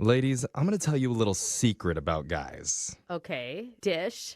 Ladies, I'm going to tell you a little secret about guys. Okay. Dish.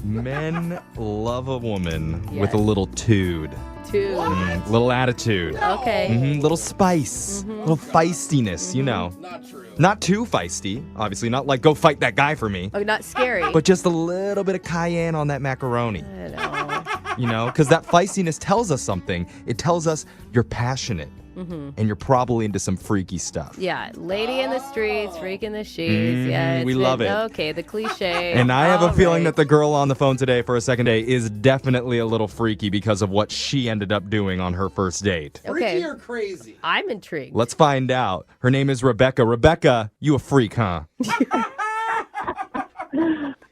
Men love a woman with a little tude. Little attitude. Okay. Little spice. Little feistiness, you know. Not true. Not too feisty, obviously. Not like, go fight that guy for me. Oh, not scary. But just a little bit of cayenne on that macaroni. I know. You know, because that feistiness tells us something. It tells us you're passionate. And you're probably into some freaky stuff. Yeah, lady in the streets, freak in the sheets. Yeah, we love it. Okay, the cliche. And I have a All feeling right. that the girl on the phone today for a second date is definitely a little freaky because of what she ended up doing on her first date. Okay. Freaky or crazy? I'm intrigued. Let's find out. Her name is Rebecca. Rebecca, you a freak, huh?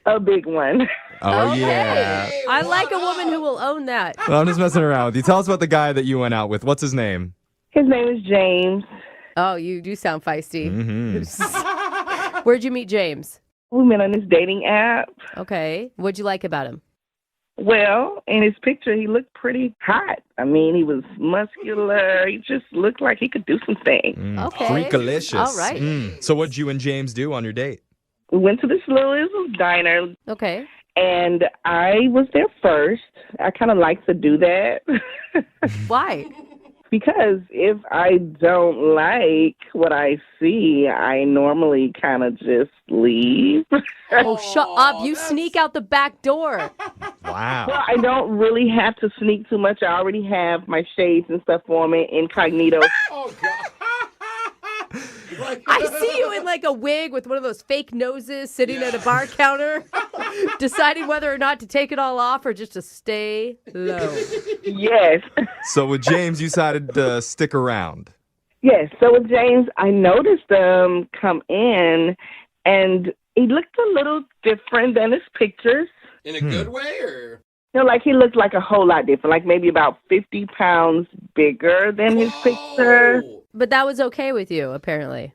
A big one. Oh, Okay. yeah. I like a woman who will own that. Well, I'm just messing around with you. Tell us about the guy that you went out with. What's his name? His name is James. Oh, you do sound feisty. Mm-hmm. Where'd you meet James? We met on this dating app. Okay. What'd you like about him? Well, in his picture, he looked pretty hot. I mean, he was muscular. He just looked like he could do some things. Okay. Freakalicious. All right. So what'd you and James do on your date? We went to this little diner, Okay. and I was there first. I kind of like to do that. Why? Because if I don't like what I see, I normally kind of just leave. Oh, shut up. You sneak out the back door. Wow. Well, I don't really have to sneak too much. I already have my shades and stuff on me, incognito. Oh, God. I see you in like a wig with one of those fake noses sitting at a bar counter, deciding whether or not to take it all off or just to stay low. Yes. So with James, you decided to stick around. Yes. So with James, I noticed them come in, and he looked a little different than his pictures. In a good way, or? You know, like he looked like a whole lot different, like maybe about 50 pounds bigger than his picture. But that was okay with you, apparently.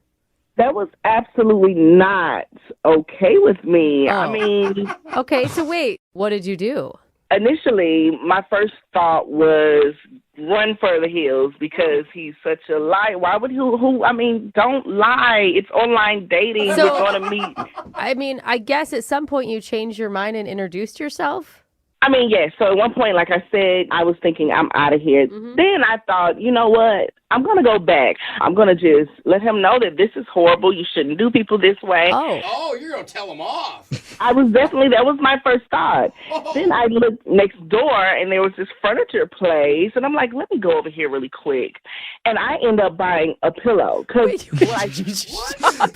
That was absolutely not okay with me. I Oh. mean, Okay, so wait. What did you do? initially, my first thought was run for the hills because he's such a liar. Why would I mean, don't lie. It's online dating. So- You're going to meet. I mean, I guess at some point you changed your mind and introduced yourself? I mean, yes. So at one point, like I said, I was thinking I'm out of here. Then I thought, you know what? I'm going to go back. I'm going to just let him know that this is horrible. You shouldn't do people this way. Oh. Oh, you're going to tell him off. That was my first thought. Then I looked next door and there was this furniture place. And I'm like, let me go over here really quick. And I end up buying a pillow. Wait, What is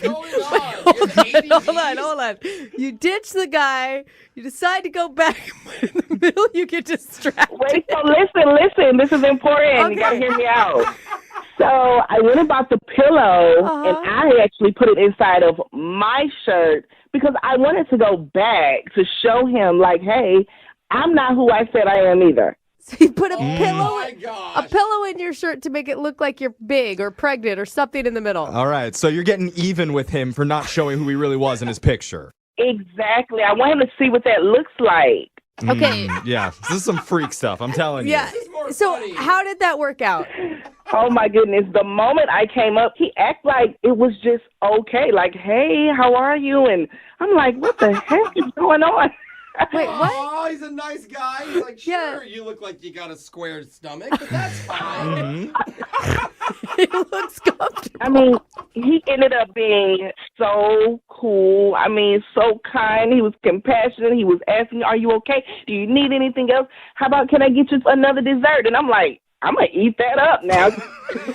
going on? You're ADD? Hold on. You ditch the guy. You decide to go back. But in the middle, you get distracted. Wait, so listen. This is important. Okay. You got to hear me out. So I went and bought the pillow, and I actually put it inside of my shirt because I wanted to go back to show him, like, hey, I'm not who I said I am either. So you put a Oh, pillow my gosh. a pillow in your shirt to make it look like you're big or pregnant or something in the middle. All right, so you're getting even with him for not showing who he really was in his picture. Exactly. I want him to see what that looks like. Okay. Yeah, this is some freak stuff, I'm telling you. Yeah. more So funny. how did that work out? Oh, my goodness. The moment I came up, he acted like it was just okay. Like, hey, how are you? And I'm like, what the heck is going on? Wait, what? Oh, he's a nice guy. He's like, Yeah. sure, you look like you got a square stomach, but that's fine. It looks comfortable. I mean, he ended up being so cool. I mean, so kind. He was compassionate. He was asking, are you okay? Do you need anything else? How about, can I get you another dessert? And I'm like, I'm going to eat that up now.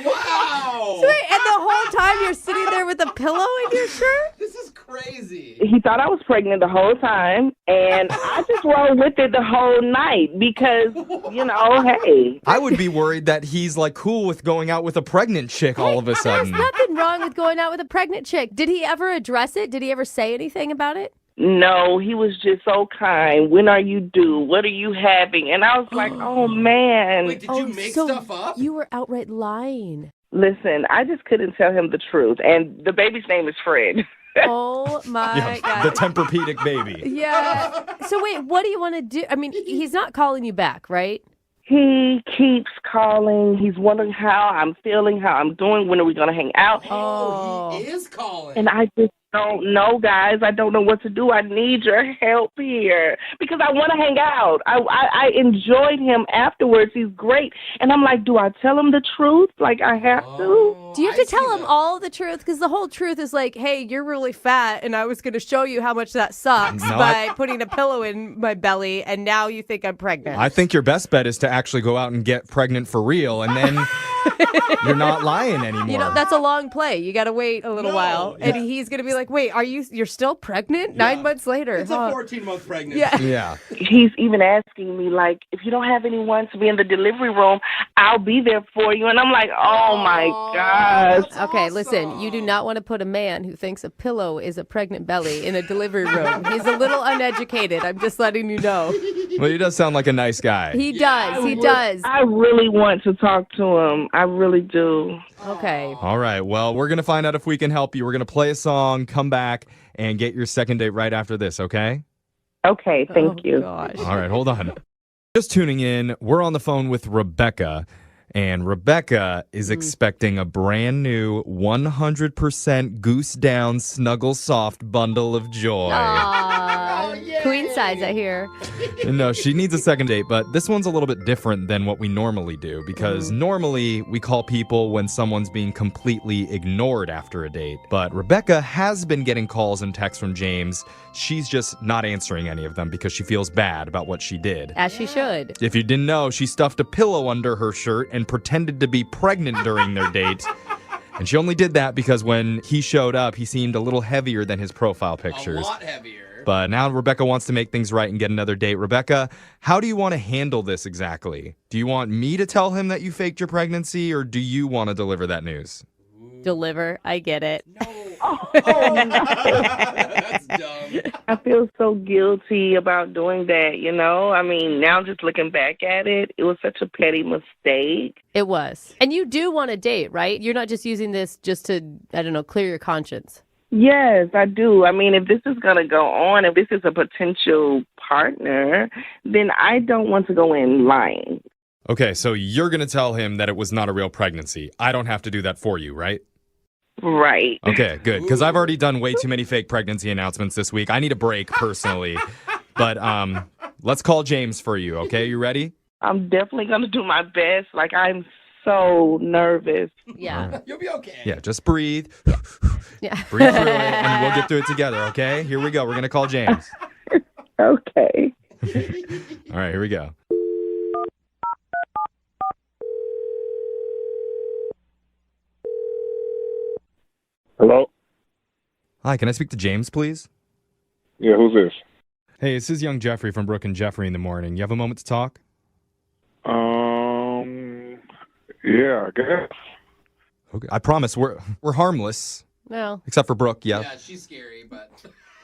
Wow. Wait, and the whole time you're sitting there with a pillow in your shirt? This is crazy. He thought I was pregnant the whole time, and I just rolled with it the whole night because, you know, hey. I would be worried that he's like cool with going out with a pregnant chick all of a There's sudden. nothing wrong with going out with a pregnant chick. Did he ever address it? Did he ever say anything about it? No, he was just so kind. When are you due? What are you having? And I was like, oh, man. Wait, did you make so stuff up? You were outright lying. Listen, I just couldn't tell him the truth. And the baby's name is Fred. Oh my Yeah, the God. Tempur-Pedic baby. Yeah. So wait, what do you want to do? I mean, he's not calling you back, right? He keeps calling. He's wondering how I'm feeling, how I'm doing, when are we going to hang out. Oh, he is calling. And I just don't know, guys. I don't know what to do. I need your help here because I want to hang out. I enjoyed him afterwards. He's great. And I'm like, do I tell him the truth? Like, I have to? Do you have to tell him all the truth? Because the whole truth is like, hey, you're really fat, and I was going to show you how much that sucks by putting a pillow in my belly, and now you think I'm pregnant. I think your best bet is to actually go out and get pregnant for real, and then you're not lying anymore. You know, that's a long play. You got to wait a little while. And he's going to be like, wait, you're still pregnant? 9 months later. It's a 14-month pregnancy. Yeah. He's even asking me, like, if you don't have anyone to be in the delivery room, I'll be there for you. And I'm like, oh, my gosh. Okay, listen, you do not want to put a man who thinks a pillow is a pregnant belly in a delivery room. He's a little uneducated. I'm just letting you know. Well, he does sound like a nice guy. He does. I really want to talk to him. I really do. Okay. All right. Well, we're going to find out if we can help you. We're going to play a song, come back, and get your second date right after this, okay? Okay, thank you. Gosh. All right, hold on. Just tuning in, we're on the phone with Rebecca, and Rebecca is expecting a brand new 100% goose down, snuggle soft bundle of joy. Queen size, I hear. No, she needs a second date, but this one's a little bit different than what we normally do because normally we call people when someone's being completely ignored after a date. But Rebecca has been getting calls and texts from James. She's just not answering any of them because she feels bad about what she did. As she should. If you didn't know, she stuffed a pillow under her shirt and pretended to be pregnant during their date. And she only did that because when he showed up, he seemed a little heavier than his profile pictures. A lot heavier. But now Rebecca wants to make things right and get another date. Rebecca, how do you want to handle this exactly? Do you want me to tell him that you faked your pregnancy, or do you want to deliver that news? Deliver. I get it. No. That's dumb. I feel so guilty about doing that, you know? I mean, now just looking back at it, it was such a petty mistake. It was. And you do want a date, right? You're not just using this just to, I don't know, clear your conscience. Yes, I do. I mean, if this is going to go on, if this is a potential partner, then I don't want to go in lying. Okay, so you're going to tell him that it was not a real pregnancy. I don't have to do that for you, right? Right. Okay, good. Because I've already done way too many fake pregnancy announcements this week. I need a break personally. But let's call James for you, okay? You ready? I'm definitely going to do my best. Like, I'm so nervous. Yeah. You'll be okay. Yeah, just breathe. Yeah. Breathe through it, and we'll get through it together, okay? Here we go. We're going to call James. Okay. All right, here we go. Hello? Hi, can I speak to James, please? Yeah, who's this? Hey, this is young Jeffrey from Brooke and Jeffrey in the morning. You have a moment to talk? Yeah, I guess. Okay. I promise we're harmless, No. except for Brooke. Yeah. Yeah, she's scary, but...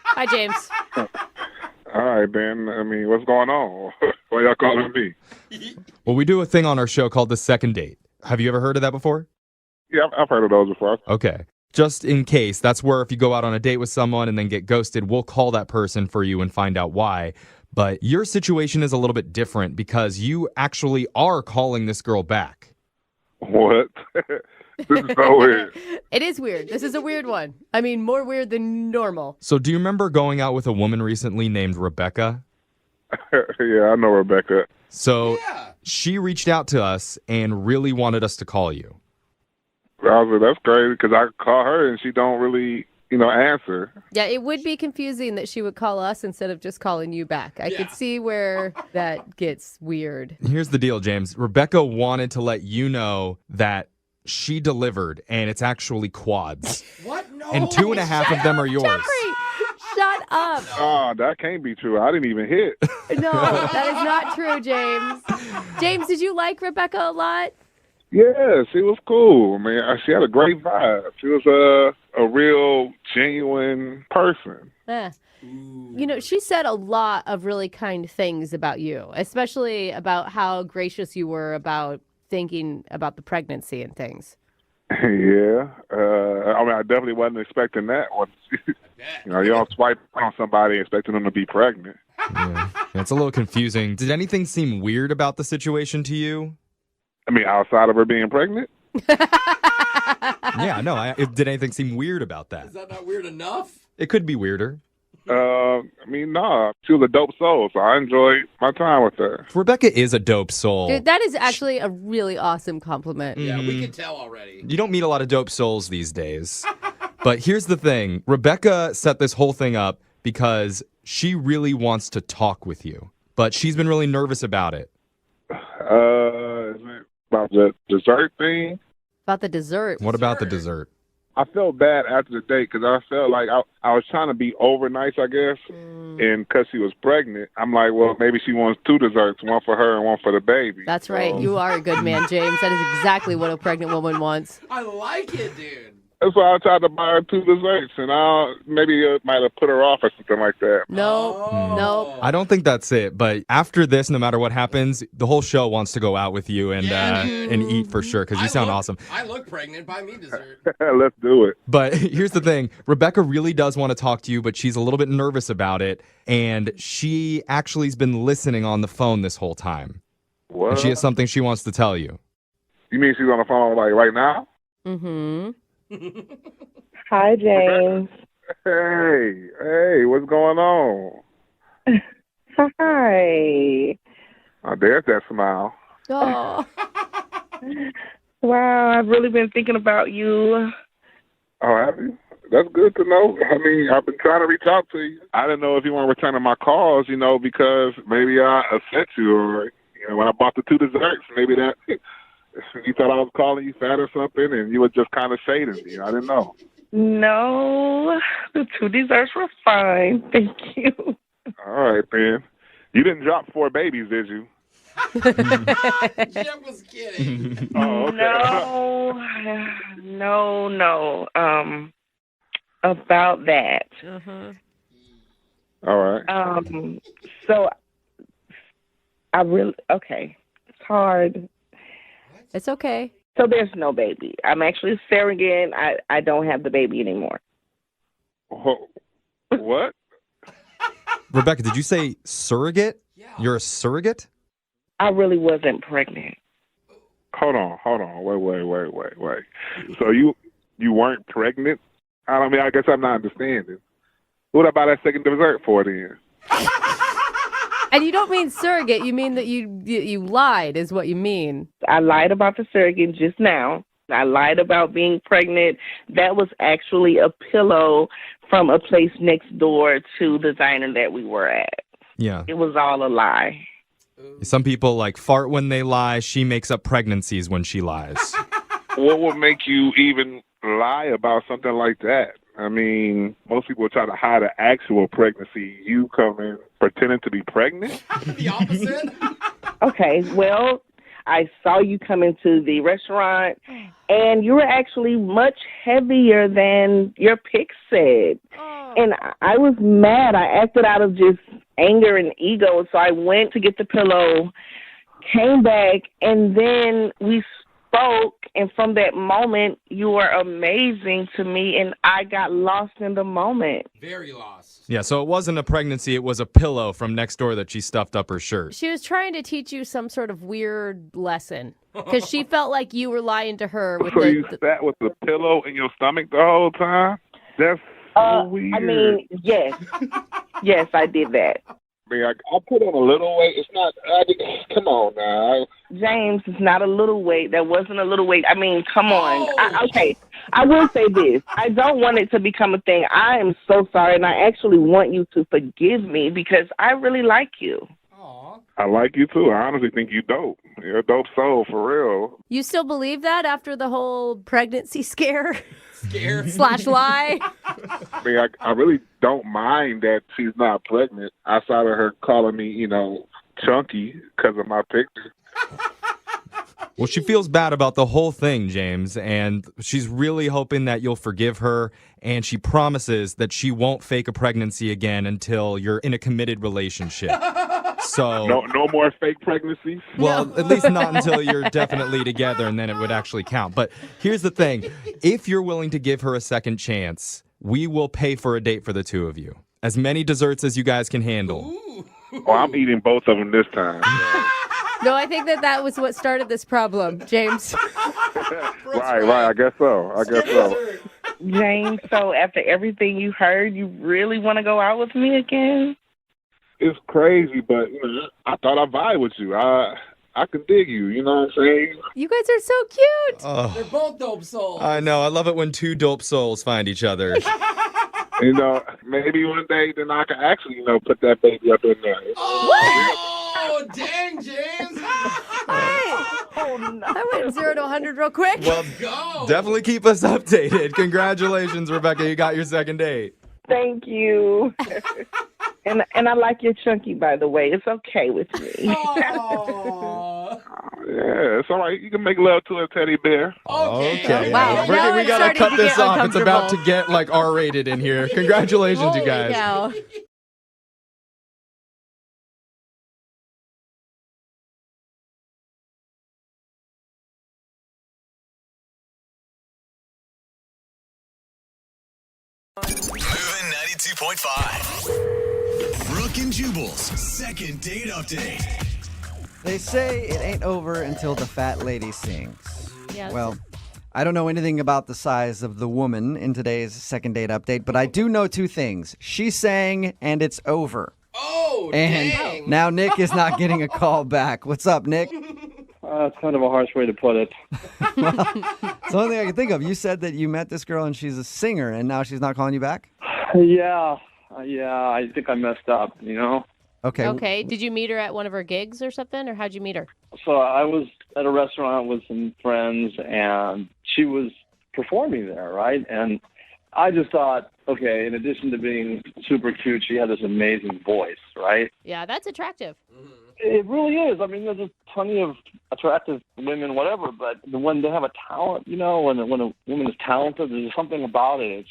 Hi, James. All right, Ben. I mean, what's going on? Why y'all calling me? Well, we do a thing on our show called the second date. Have you ever heard of that before? Yeah, I've heard of those before. Okay. Just in case, that's where if you go out on a date with someone and then get ghosted, we'll call that person for you and find out why. But your situation is a little bit different because you actually are calling this girl back. What? This is so weird. It is weird. This is a weird one. I mean, more weird than normal. So do you remember going out with a woman recently named Rebecca? Yeah, I know Rebecca. So Yeah. she reached out to us and really wanted us to call you. That's crazy because I call her and she don't really, answer. Yeah, it would be confusing that she would call us instead of just calling you back. I could see where that gets weird. Here's the deal, James. Rebecca wanted to let you know that she delivered, and it's actually quads. What? No. And 2.5 of them are yours. Jeffrey, shut up. Oh, that can't be true. I didn't even hit. No, that is not true, James. James, did you like Rebecca a lot? Yeah, she was cool. I mean, she had a great vibe. She was a real, genuine person. Yeah. You know, she said a lot of really kind things about you, especially about how gracious you were about thinking about the pregnancy and things. Yeah. I mean, I definitely wasn't expecting that one. You don't swipe on somebody expecting them to be pregnant. Yeah. It's a little confusing. Did anything seem weird about the situation to you? I mean, outside of her being pregnant? Yeah, no. Did anything seem weird about that? Is that not weird enough? It could be weirder. I mean, nah. She was a dope soul, so I enjoyed my time with her. Rebecca is a dope soul. Dude, that is actually a really awesome compliment. Yeah, we can tell already. You don't meet a lot of dope souls these days. But here's the thing. Rebecca set this whole thing up because she really wants to talk with you. But she's been really nervous about it. Is it about the dessert thing? About the dessert. What about the dessert? I felt bad after the date because I felt like I was trying to be over nice, I guess. And because she was pregnant, I'm like, well, maybe she wants 2 desserts, one for her and one for the baby. That's right. You are a good man, James. That is exactly what a pregnant woman wants. I like it, dude. That's why I tried to buy her 2 desserts, and maybe it might have put her off or something like that. No. I don't think that's it. But after this, no matter what happens, the whole show wants to go out with you and eat for sure because you sound awesome. I look pregnant. Buy me dessert. Let's do it. But here's the thing. Rebecca really does want to talk to you, but she's a little bit nervous about it. And she actually has been listening on the phone this whole time. What? And she has something she wants to tell you. You mean she's on the phone like right now? Mm-hmm. Hi, James. Hey, what's going on? Hi. Oh, there's that smile. Oh. Wow, I've really been thinking about you. Oh, have you? That's good to know. I mean, I've been trying to reach out to you. I didn't know if you weren't returning my calls, because maybe I upset you or, when I bought the 2 desserts, maybe that you thought I was calling you fat or something and you were just kind of shading me. I didn't know. No, the 2 desserts were fine. Thank you. All right, then. You didn't drop 4 babies, did you? Jeff was kidding. Oh, okay. No. About that. All right. So okay. It's hard. It's okay. So there's no baby. I'm actually surrogate. I don't have the baby anymore. What? Rebecca, did you say surrogate? Yeah. You're a surrogate? I really wasn't pregnant. Hold on. Wait. So you weren't pregnant? I guess I'm not understanding. What about that second dessert for then? And you don't mean surrogate. You mean that you lied is what you mean. I lied about the surrogate just now. I lied about being pregnant. That was actually a pillow from a place next door to the diner that we were at. Yeah. It was all a lie. Some people fart when they lie. She makes up pregnancies when she lies. What would make you even lie about something like that? I mean, most people try to hide an actual pregnancy. You come in pretending to be pregnant? The opposite? Okay, well, I saw you come into the restaurant, and you were actually much heavier than your pic said. And I was mad. I acted out of just anger and ego, so I went to get the pillow, came back, and then we spoke, and from that moment, you were amazing to me, and I got lost in the moment. Very lost. Yeah, so it wasn't a pregnancy. It was a pillow from next door that she stuffed up her shirt. She was trying to teach you some sort of weird lesson because she felt like you were lying to her. So you sat with the pillow in your stomach the whole time? That's so weird. I mean, yes. Yes, I did that. I put on a little weight. It's not. Come on now. James, it's not a little weight. That wasn't a little weight. I mean, come on. Okay, I will say this. I don't want it to become a thing. I am so sorry, and I actually want you to forgive me because I really like you. Aw. I like you too. I honestly think you dope. You're a dope soul for real. You still believe that after the whole pregnancy scare? Scared. / lie? I really don't mind that she's not pregnant outside of her calling me, chunky because of my picture. Well, she feels bad about the whole thing, James, and she's really hoping that you'll forgive her, and she promises that she won't fake a pregnancy again until you're in a committed relationship. So no more fake pregnancies? Well, at least not until you're definitely together, and then it would actually count. But here's the thing. If you're willing to give her a second chance, we will pay for a date for the 2 of you. As many desserts as you guys can handle. Ooh. Oh, I'm eating both of them this time. No, I think that was what started this problem, James. Right. I guess so. James, so after everything you heard, you really want to go out with me again? It's crazy, but I thought I vibe with you. I could dig you. You know what I'm saying? You guys are so cute. They're both dope souls. I know. I love it when two dope souls find each other. Maybe one day then I can actually, put that baby up in there. Oh, dang, James. I went 0 to 100 real quick. Well, Go. definitely keep us updated. Congratulations, Rebecca. You got your second date. Thank you. And I like your chunky, by the way. It's okay with me. Aw. Yeah, it's all right. You can make love to a teddy bear. Okay. Wow. Now We it's gotta starting cut to this get off. It's about to uncomfortable. get R-rated in here. Congratulations, Holy you guys. cow. Moving 92.5. Brooke and Jubal's second date update. They say it ain't over until the fat lady sings. Yeah, Well, I don't know anything about the size of the woman in today's second date update, but I do know two things. She sang and it's over. Oh, And dang. now Nick is not getting a call back. What's up, Nick? It's kind of a harsh way to put it. It's the only thing I can think of. You said that you met this girl and she's a singer and now she's not calling you back? Yeah, I think I messed up, Okay. Okay. Did you meet her at one of her gigs or something, or how'd you meet her? So I was at a restaurant with some friends, and she was performing there, right? And I just thought, okay, in addition to being super cute, she had this amazing voice, right? Yeah, that's attractive. It really is. I mean, there's plenty of attractive women, whatever, but when they have a talent, when a woman is talented, there's something about it.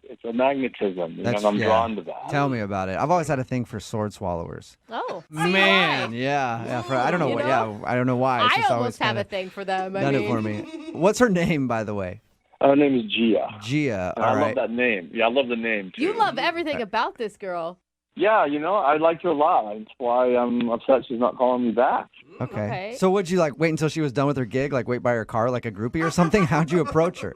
It's a magnetism, and I'm drawn to that. Tell me about it. I've always had a thing for sword swallowers. Oh. Man, yeah. I don't know You what. know? Yeah, I don't know why. It's I just almost have kinda a thing for them. done it for me. What's her name, by the way? Her name is Gia. Gia. And All I right. love that name. Yeah, I love the name, too. You love everything about this girl. Yeah, I liked her a lot. That's why I'm upset she's not calling me back. Okay. So would you wait until she was done with her gig, wait by her car like a groupie or something? How'd you approach her?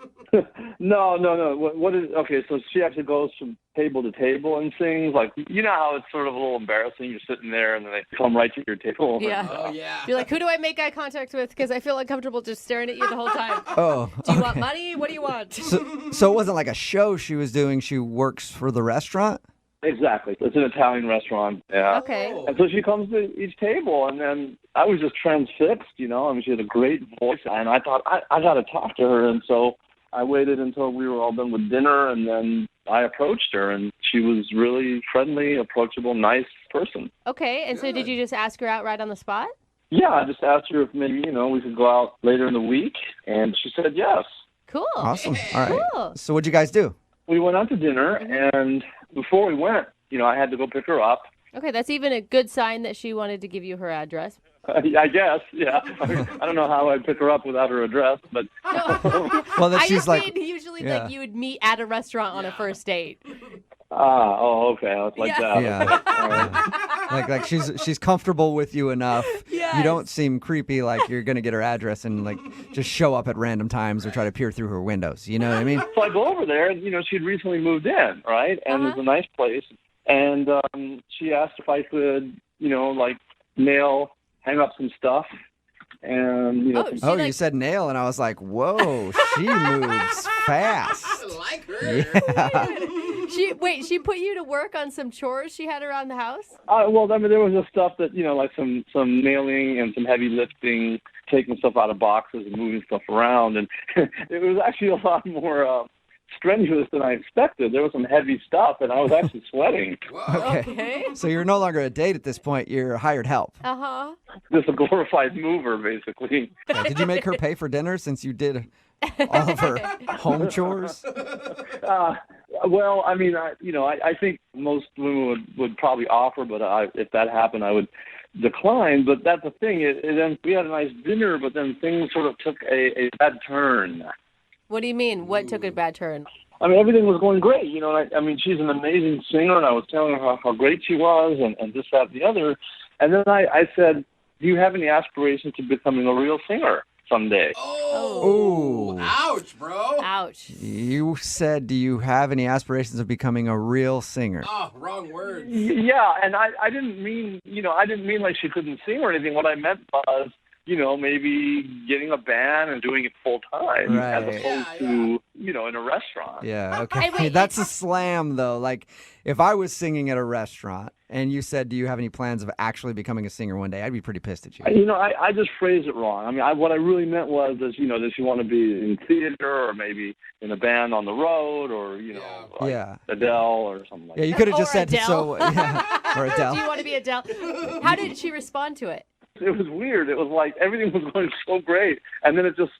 No. What is okay? So she actually goes from table to table and sings. You know how it's sort of a little embarrassing. You're sitting there and then they come right to your table. Yeah. Oh, yeah. You're like, who do I make eye contact with? Because I feel uncomfortable just staring at you the whole time. Oh. Do you want money? What do you want? So it wasn't like a show she was doing. She works for the restaurant? Exactly. It's an Italian restaurant. Yeah. Okay. And so she comes to each table, and then I was just transfixed. I mean, she had a great voice, and I thought I got to talk to her, and so I waited until we were all done with dinner, and then I approached her, and she was really friendly, approachable, nice person. Okay. And so did you just ask her out right on the spot? Yeah, I just asked her if maybe, we could go out later in the week, and she said yes. Cool. Awesome. All right. Cool. So what'd you guys do? We went out to dinner, and before we went, I had to go pick her up. Okay, that's even a good sign that she wanted to give you her address. I guess, yeah. I don't know how I'd pick her up without her address, but Well, that I she's just like, mean usually yeah. you would meet at a restaurant on a first date. okay, it's like that. Yeah. Okay. All right. like she's comfortable with you enough. Yes. You don't seem creepy like you're gonna get her address and just show up at random times or try to peer through her windows. You know what I mean? So I go over there, and she'd recently moved in, right? And it's a nice place. And she asked if I could, hang up some stuff. And Oh, you said nail, and I was like, whoa, she moves fast. I like her. Yeah. She put you to work on some chores she had around the house? well, I mean, there was just stuff that, like some nailing and some heavy lifting, taking stuff out of boxes and moving stuff around. And it was actually a lot more strenuous than I expected. There was some heavy stuff, and I was actually sweating. Okay. So you're no longer a date at this point. You're hired help. Uh-huh. Just a glorified mover, basically. Yeah, did you make her pay for dinner since you did all of her home chores? Well, I mean, I think most women would probably offer, but if that happened, I would decline. But that's the thing. Then we had a nice dinner, but then things sort of took a bad turn. What do you mean? What took a bad turn? I mean, everything was going great, you know. I mean, she's an amazing singer, and I was telling her how great she was, and this, that, and the other. And then I said, do you have any aspirations to becoming a real singer someday? Oh. Ooh. Ouch, bro. Ouch. You said, do you have any aspirations of becoming a real singer? Oh, wrong word. Yeah, and I didn't mean, I didn't mean like she couldn't sing or anything. What I meant was, maybe getting a band and doing it full time as Right. opposed to, in a restaurant. Yeah, okay. Hey, wait, That's a slam, though. Like, if I was singing at a restaurant and you said, do you have any plans of actually becoming a singer one day, I'd be pretty pissed at you. I just phrased it wrong. I mean, what I really meant was, does she want to be in theater or maybe in a band on the road or, like Yeah. Adele or something like Yeah, that. you could have just Or said Adele. so. Yeah. Or Adele. Do you want to be Adele? How did she respond to it? It was weird. It was like everything was going so great, and then it just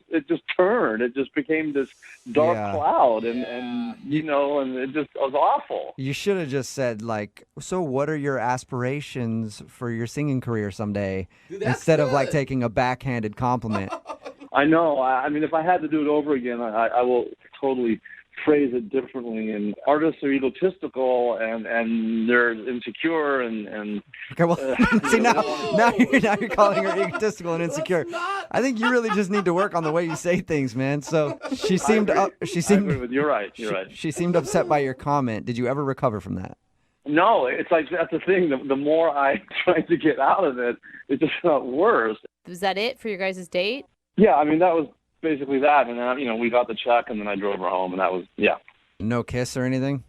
turned. It just became this dark cloud, and it just was awful. You should have just said, like, so what are your aspirations for your singing career someday? Dude, that's Instead of, like, good. taking a backhanded compliment. I know. I mean, if I had to do it over again, I will totally phrase it differently. And artists are egotistical and they're insecure and Okay, well, see, now you're calling her egotistical and insecure. I think you really just need to work on the way you say things, man. So she seemed I agree with you. You're right. You're right. She seemed upset by your comment. Did you ever recover from that? No, it's like that's the thing. The more I tried to get out of it, it just got worse. Was that it for your guys' date? Yeah, I mean, that was basically that. And then, we got the check, and then I drove her home, and that was, yeah. No kiss or anything?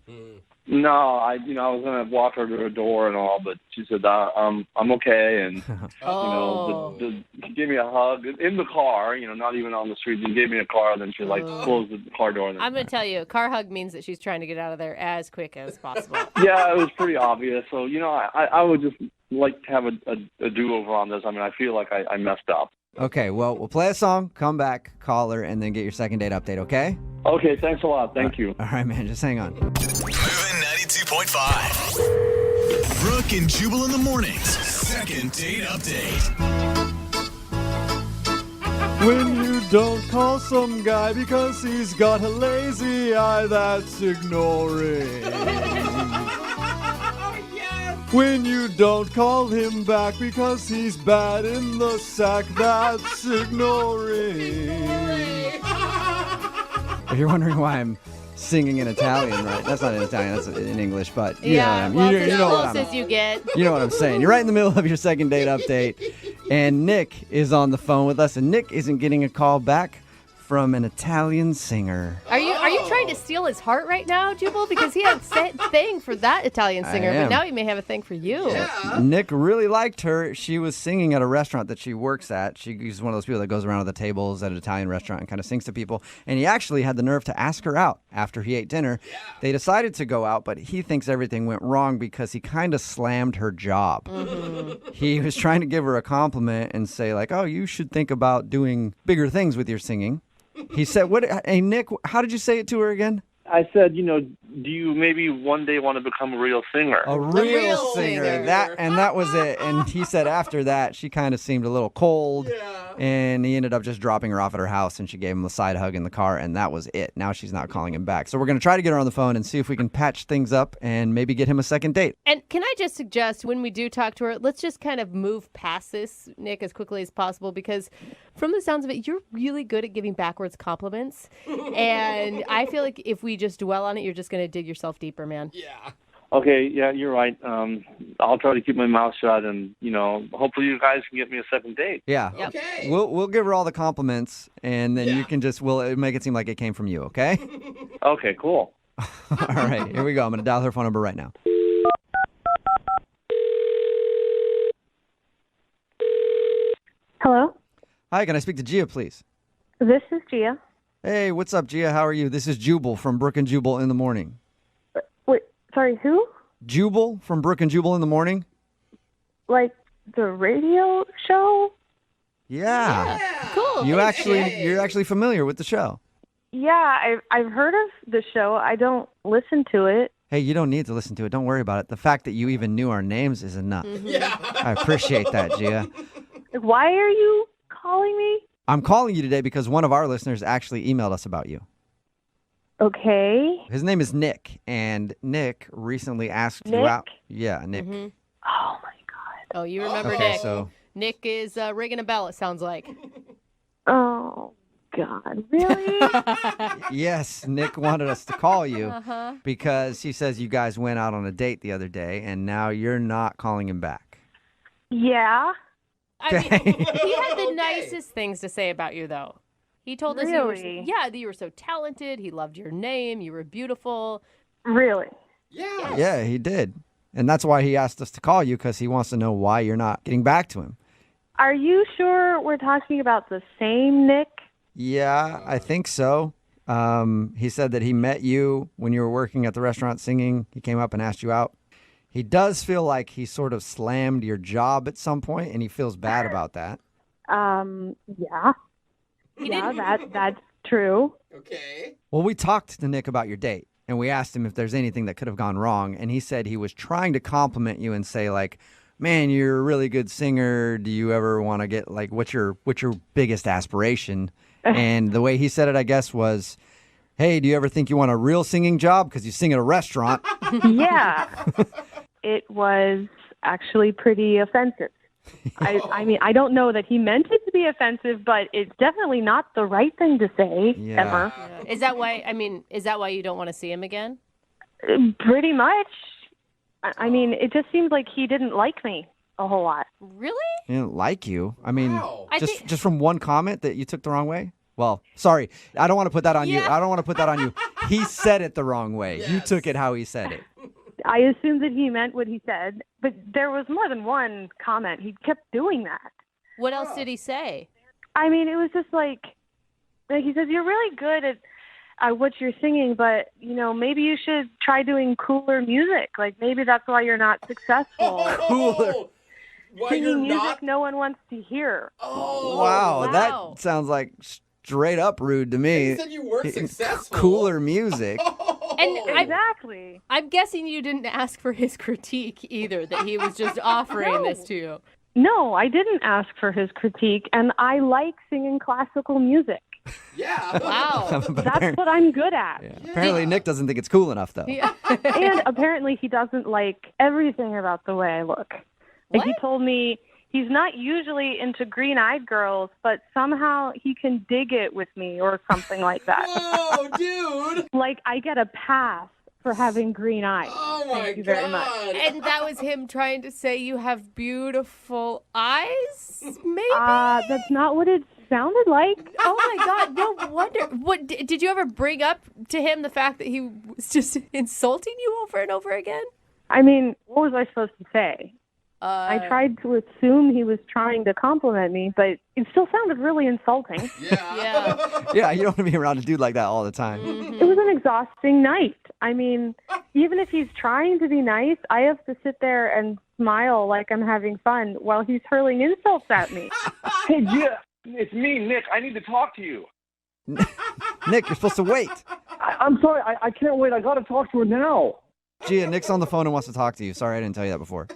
No, I was going to walk her to her door and all, but she said, I'm okay. And, she gave me a hug in the car, not even on the street. She gave me a car, and then she, closed the car door. And I'm going to tell you, a car hug means that she's trying to get out of there as quick as possible. Yeah, it was pretty obvious. So, I would just like to have a do-over on this. I mean, I feel like I messed up. Okay, well, we'll play a song, come back, call her, and then get your second date update, okay? Okay, thanks a lot. Thank you. All right, man, just hang on. Moving 92.5. Brooke and Jubal in the mornings. Second date update. When you don't call some guy because he's got a lazy eye, that's ignoring. When you don't call him back because he's bad in the sack, that's ignoring. If you're wondering why I'm singing in Italian, right? That's not in Italian, that's in English, but you know what I mean. Well, You know what as close as you get. You know what I'm saying. You're right in the middle of your second date update, and Nick is on the phone with us, and Nick isn't getting a call back from an Italian singer. Are you trying to steal his heart right now, Jubal? Because he had a thing for that Italian singer, but now he may have a thing for you. Yeah. Nick really liked her. She was singing at a restaurant that she works at. She's one of those people that goes around to the tables at an Italian restaurant and kind of sings to people. And he actually had the nerve to ask her out after he ate dinner. Yeah. They decided to go out, but he thinks everything went wrong because he kind of slammed her job. Mm-hmm. He was trying to give her a compliment and say, like, oh, you should think about doing bigger things with your singing. He said, hey, Nick, how did you say it to her again? I said, do you maybe one day want to become a real singer? A real real singer. singer. That was it. And he said after that, she kind of seemed a little cold. Yeah. And he ended up just dropping her off at her house, and she gave him a side hug in the car, and that was it. Now she's not calling him back. So we're going to try to get her on the phone and see if we can patch things up and maybe get him a second date. And can I just suggest when we do talk to her, let's just kind of move past this, Nick, as quickly as possible, because from the sounds of it, you're really good at giving backwards compliments. And I feel like if we just dwell on it, you're just going to dig yourself deeper, man. Yeah. Okay, yeah, you're right. I'll try to keep my mouth shut, and hopefully you guys can get me a second date. Yeah. Yep. Okay. We'll give her all the compliments, and then you can we'll make it seem like it came from you, okay? Okay, cool. All right, here we go. I'm going to dial her phone number right now. Hello, Hi, can I speak to Gia, please? this is Gia. Hey, what's up, Gia? How are you? This is Jubal from Brooke and Jubal in the Morning. Wait, sorry, who? Jubal from Brooke and Jubal in the Morning? Like the radio show? Yeah. Cool. You're Thanks, Gia. actually familiar with the show. Yeah, I've heard of the show. I don't listen to it. Hey, you don't need to listen to it. Don't worry about it. The fact that you even knew our names is enough. Yeah. I appreciate that, Gia. Like, why are you calling me? I'm calling you today because one of our listeners actually emailed us about you. Okay. His name is Nick, and Nick recently asked you Nick? out. Yeah, Nick. Mm-hmm. Oh my God. Oh, you remember Okay, Nick. so Nick is ringing a bell, it sounds like. Oh God. Really? yes, Nick wanted us to call you Uh-huh. because he says you guys went out on a date the other day, and now you're not calling him back. Yeah. I mean, Okay. he had the Okay. nicest things to say about you, though. He told us Really? that you were so talented. He loved your name. You were beautiful. Really? Yeah. Yeah, he did. And that's why he asked us to call you, because he wants to know why you're not getting back to him. Are you sure we're talking about the same Nick? Yeah, I think so. He said that he met you when you were working at the restaurant singing. He came up and asked you out. He does feel like he sort of slammed your job at some point, and he feels bad about that. Yeah. Yeah, that's true. Okay. Well, we talked to Nick about your date, and we asked him if there's anything that could have gone wrong, and he said he was trying to compliment you and say, like, man, you're a really good singer. Do you ever want to get, like, what's your biggest aspiration? And the way he said it, I guess, was, hey, do you ever think you want a real singing job because you sing at a restaurant? Yeah. It was actually pretty offensive. I mean, I don't know that he meant it to be offensive, but it's definitely not the right thing to say, Yeah. ever. Yeah. Is that why you don't want to see him again? Pretty much. I mean, it just seems like he didn't like me a whole lot. Really? He didn't like you. I mean, Wow. I just think- just from one comment that you took the wrong way? Well, sorry. I don't want to put that on you. Yeah. I don't want to put that on you. He said it the wrong way. You Yes. took it how he said it. I assumed that he meant what he said, but there was more than one comment. He kept doing that. What else did he say? I mean, it was just like he says, you're really good at what you're singing, but, you know, maybe you should try doing cooler music. Like, maybe that's why you're not successful. Cooler. Why you're Singing music not? no one wants to hear. Oh. Wow, wow. that sounds like straight up rude to me. You said you weren't successful. Cooler music. And Exactly. I'm guessing you didn't ask for his critique either, that he was just offering this to you. No, I didn't ask for his critique, and I like singing classical music. Yeah. Wow. That's what I'm good at. Yeah. Apparently, Nick doesn't think it's cool enough, though. Yeah. And apparently he doesn't like everything about the way I look. Like, he What? told me he's not usually into green-eyed girls, but somehow he can dig it with me or something like that. Whoa, dude. Like, I get a pass for having green eyes. Oh my Thank you very much. God. And that was him trying to say you have beautiful eyes, maybe? That's not what it sounded like. Oh my God! No wonder. What did you ever bring up to him the fact that he was just insulting you over and over again? I mean, what was I supposed to say? I tried to assume he was trying to compliment me, but it still sounded really insulting. Yeah. Yeah. Yeah, you don't want to be around a dude like that all the time. It was an exhausting night. I mean, even if he's trying to be nice, I have to sit there and smile like I'm having fun while he's hurling insults at me. Hey, Gia, it's me, Nick. I need to talk to you. Nick, you're supposed to wait. I'm sorry. I can't wait. I got to talk to her now. Gia, Nick's on the phone and wants to talk to you. Sorry, I didn't tell you that before.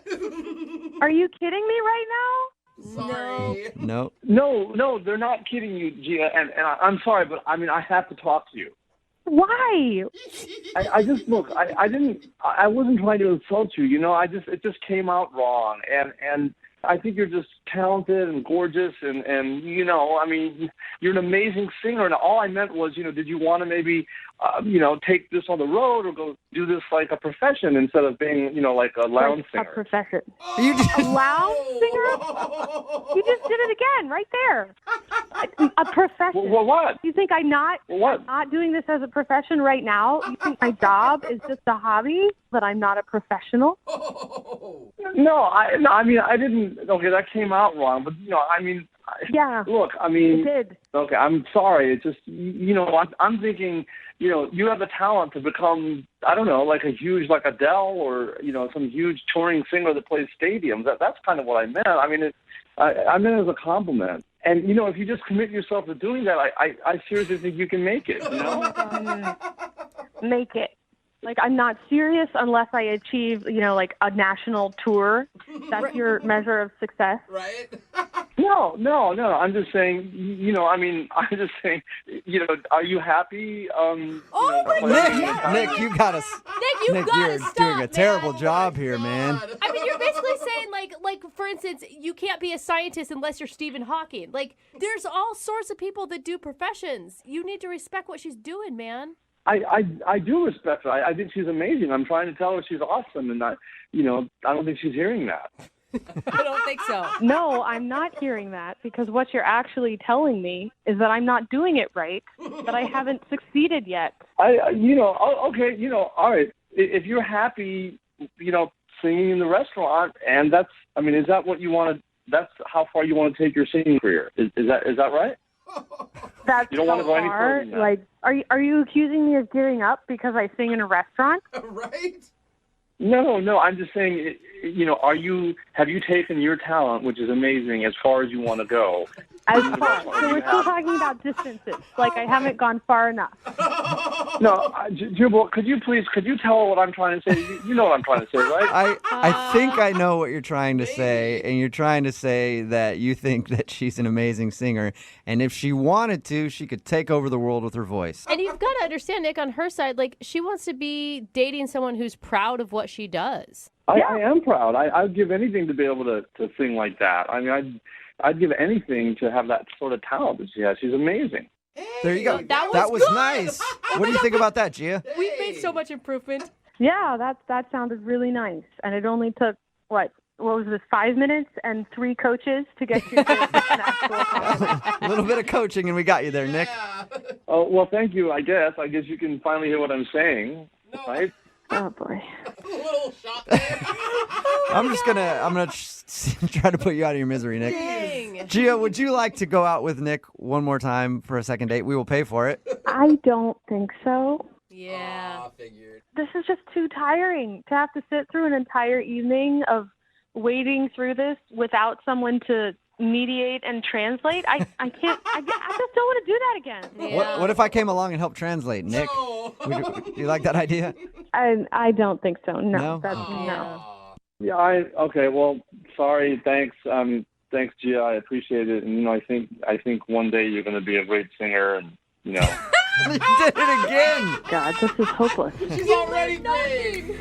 Are you kidding me right now? Sorry. No. No, they're not kidding you, Gia. And I'm sorry, but I mean, I have to talk to you. Why? I just look. I wasn't trying to insult you. You know, it just came out wrong. And I think you're just talented and gorgeous, and you know, I mean, you're an amazing singer. And all I meant was, you know, did you want to maybe, you know, take this on the road or go do this like a profession instead of being, you know, like a lounge Like singer? a profession. You just, A lounge singer? You just did it again, right there. A profession. Well, what? You think I'm not doing this as a profession right now? You think my job is just a hobby, but I'm not a professional? No, I mean, I didn't. Okay, that came out wrong. But you know, I mean, Yeah. look, I mean, It did. okay, I'm sorry. It's just, you know, I'm thinking, you know, you have the talent to become, I don't know, like a huge, like Adele or, you know, some huge touring singer that plays stadiums. That's kind of what I meant. I mean, I meant it as a compliment. And, you know, if you just commit yourself to doing that, I seriously think you can make it, you know? Make it. Like, I'm not serious unless I achieve, you know, like a national tour. That's your measure of success. Right? No. I'm just saying, I'm just saying, are you happy? my God. Nick, you gotta. Nick, you Nick, gotta you're stop, doing a man. terrible job here, man. I mean, you're basically saying, like for instance, you can't be a scientist unless you're Stephen Hawking. Like, there's all sorts of people that do professions. You need to respect what she's doing, man. I do respect her. I think she's amazing. I'm trying to tell her she's awesome, and I don't think she's hearing that. I don't think so. No, I'm not hearing that because what you're actually telling me is that I'm not doing it right, that I haven't succeeded yet. Okay, all right. If you're happy, singing in the restaurant, and is that what you want to? That's how far you want to take your singing career. Is that right? That's you don't want to go any further than that. Like, are you accusing me of giving up because I sing in a restaurant? Right? No. I'm just saying, have you taken your talent, which is amazing, as far as you want to go? As far. So we're still talking about distances. Like, I haven't gone far enough. No, Jubal, could you tell her what I'm trying to say? You know what I'm trying to say, right? I think I know what you're trying to say, and you're trying to say that you think that she's an amazing singer, and if she wanted to, she could take over the world with her voice. And you've got to understand, Nick, on her side, like, she wants to be dating someone who's proud of what she does. I am proud. I'd give anything to be able to sing like that. I mean, I'd give anything to have that sort of talent that she has. She's amazing. There you go. That was good. Nice. What do you think about that, Gia? We've made so much improvement. Yeah, that sounded really nice. And it only took, what was this, 5 minutes and 3 coaches to get you to an actual compliment. A little bit of coaching, and we got you there, Nick. Oh, well, thank you, I guess. I guess you can finally hear what I'm saying, right? Oh, boy. A little shot there. I'm gonna try to put you out of your misery, Nick. Dang. Gia, would you like to go out with Nick one more time for a second date? We will pay for it. I don't think so. Yeah. Figured. This is just too tiring to have to sit through an entire evening of wading through this without someone to mediate and translate. I can't. I just don't want to do that again. Yeah. What if I came along and helped translate, Nick? No. Would you like that idea? I don't think so. No. No? That's Okay. no. Yeah, okay, well, sorry, thanks. Thanks, Gia, I appreciate it. And, I think one day you're going to be a great singer, and, You did it again! God, this is hopeless. She's already great.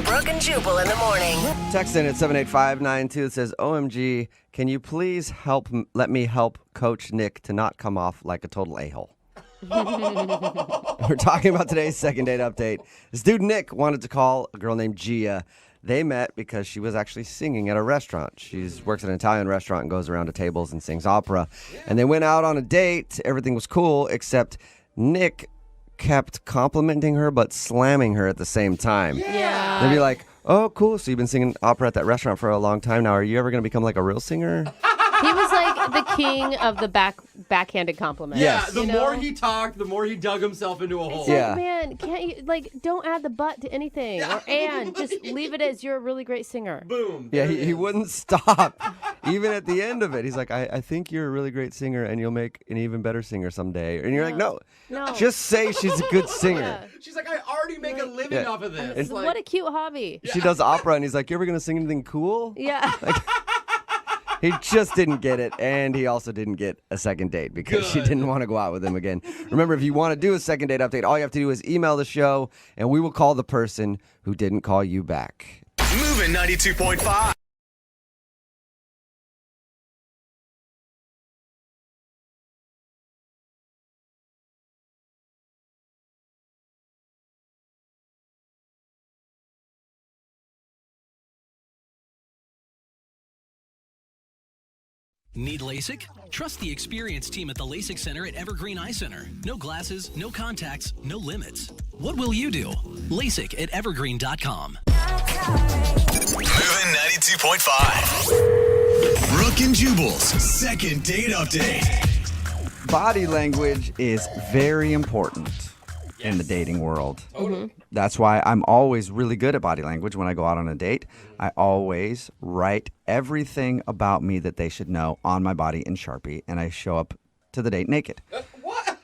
Brooke and Jubal in the morning. Text in at 78592. It says, OMG, can you please let me help Coach Nick to not come off like a total a-hole? We're talking about today's second date update. This dude, Nick, wanted to call a girl named Gia. They met because she was actually singing at a restaurant. She works at an Italian restaurant and goes around to tables and sings opera. And they went out on a date. Everything was cool, except Nick kept complimenting her but slamming her at the same time. Yeah. They'd be like, oh, cool, so you've been singing opera at that restaurant for a long time now. Are you ever going to become like a real singer? He was like the king of the backhanded compliments. Yes. The more he talked, the more he dug himself into a hole. It's like, man, can't you, don't add the but to anything. Or and, just leave it as you're a really great singer. Boom. Yeah, he wouldn't stop. Even at the end of it, he's like, I think you're a really great singer and you'll make an even better singer someday. And you're like, no, just say she's a good singer. Yeah. She's like, I already make a living off of this. What a cute hobby. She does opera and he's like, you ever going to sing anything cool? Yeah. He just didn't get it, and he also didn't get a second date because she didn't want to go out with him again. Remember, if you want to do a second date update, all you have to do is email the show, and we will call the person who didn't call you back. Moving 92.5. Need LASIK? Trust the experienced team at the LASIK Center at Evergreen Eye Center. No glasses, no contacts, no limits. What will you do? LASIK at evergreen.com. Moving 92.5. Brooke and Jubal's second date update. Body language is very important in the dating world. Mm-hmm. That's why I'm always really good at body language when I go out on a date. I always write everything about me that they should know on my body in Sharpie, and I show up to the date naked. What?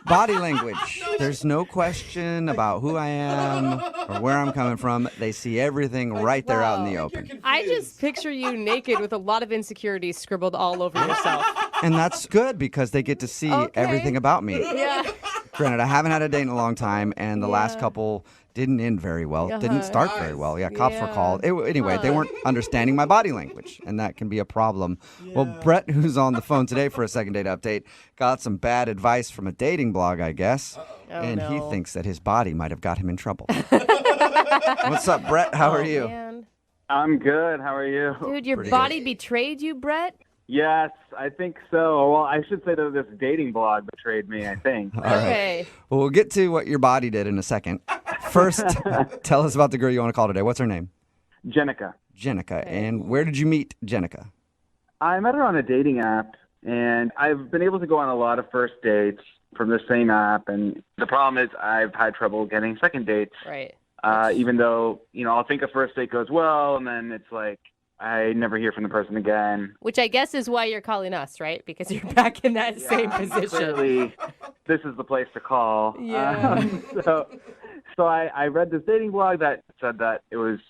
Body language. There's no question about who I am or where I'm coming from. They see everything right there out in the open. I just picture you naked with a lot of insecurities scribbled all over yourself. And that's good because they get to see everything about me. Yeah. Granted, I haven't had a date in a long time, and the last couple didn't end very well. Didn't start very well. Yeah, cops were called. Anyway, they weren't understanding my body language, and that can be a problem. Yeah. Well, Brett, who's on the phone today for a second date update, got some bad advice from a dating blog, I guess. And he thinks that his body might have got him in trouble. What's up, Brett? How are you? Man. I'm good. How are you? Dude, your body betrayed you, Brett? Yes, I think so. Well, I should say that this dating blog betrayed me, I think. All right. Well, we'll get to what your body did in a second. First, tell us about the girl you want to call today. What's her name? Jenica. Jenica. And where did you meet Jenica? I met her on a dating app, and I've been able to go on a lot of first dates from the same app. And the problem is I've had trouble getting second dates. Right. Even though, I'll think a first date goes well, and then it's like, I never hear from the person again. Which I guess is why you're calling us, right? Because you're back in that same position. Clearly, this is the place to call. Yeah. So I read this dating blog that said that it was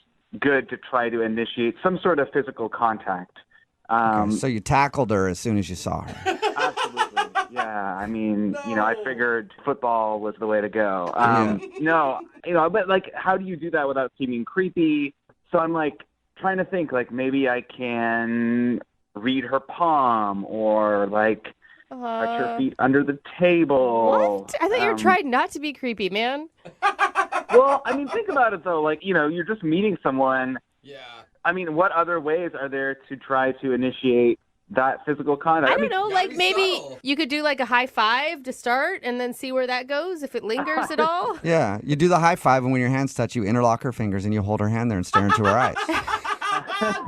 good to try to initiate some sort of physical contact. So you tackled her as soon as you saw her. Absolutely. Yeah. I mean, I figured football was the way to go. But like, how do you do that without seeming creepy? So I'm like, trying to think, like, maybe I can read her palm or, like, touch her feet under the table. What? I thought you were trying not to be creepy, man. Well, I mean, think about it, though. Like, you're just meeting someone. Yeah. I mean, what other ways are there to try to initiate that physical contact? I don't know. Like, maybe you could do, like, a high five to start and then see where that goes, if it lingers at all. Yeah. You do the high five, and when your hands touch, you interlock her fingers, and you hold her hand there and stare into her eyes.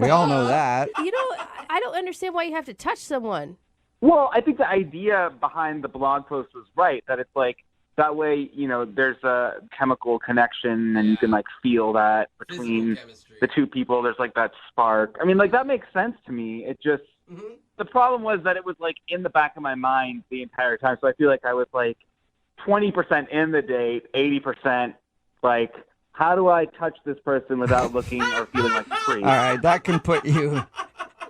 We all know that. I don't understand why you have to touch someone. Well, I think the idea behind the blog post was right, that it's like, that way, there's a chemical connection and you can, like, feel that between the two people. There's, like, that spark. I mean, like, that makes sense to me. It just, the problem was that it was, like, in the back of my mind the entire time. So I feel like I was, like, 20% in the date, 80%, like, how do I touch this person without looking or feeling like a creep? All right, that can put you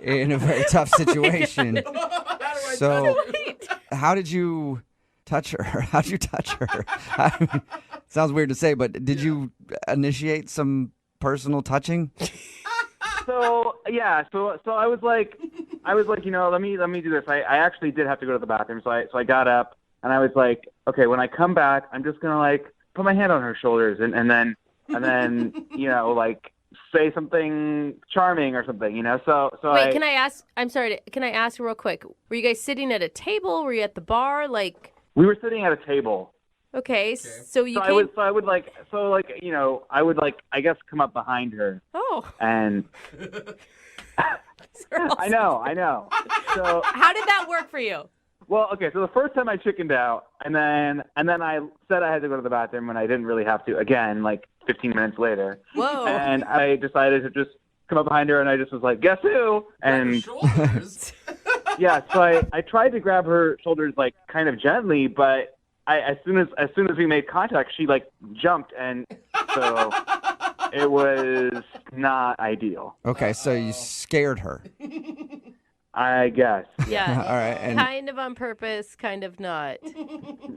in a very tough situation. So, how did you touch her? How did you touch her? Sounds weird to say, but did you initiate some personal touching? So I was like, let me do this. I actually did have to go to the bathroom, so I got up and I was like, okay, when I come back, I'm just gonna like put my hand on her shoulders and then like say something charming or something, So wait, can I ask? I'm sorry. Can I ask real quick? Were you guys sitting at a table? Were you at the bar? Like we were sitting at a table. Okay, so you. I would I guess come up behind her. Oh. And. I know. So how did that work for you? Well, okay, so the first time I chickened out, and then I said I had to go to the bathroom when I didn't really have to. Again, like 15 minutes later. Whoa! And I decided to just come up behind her, and I just was like, "Guess who?" And yeah, so I tried to grab her shoulders like kind of gently, but as soon as we made contact, she like jumped, and so it was not ideal. Okay, so you scared her. I guess. Yeah. All right. And kind of on purpose, kind of not.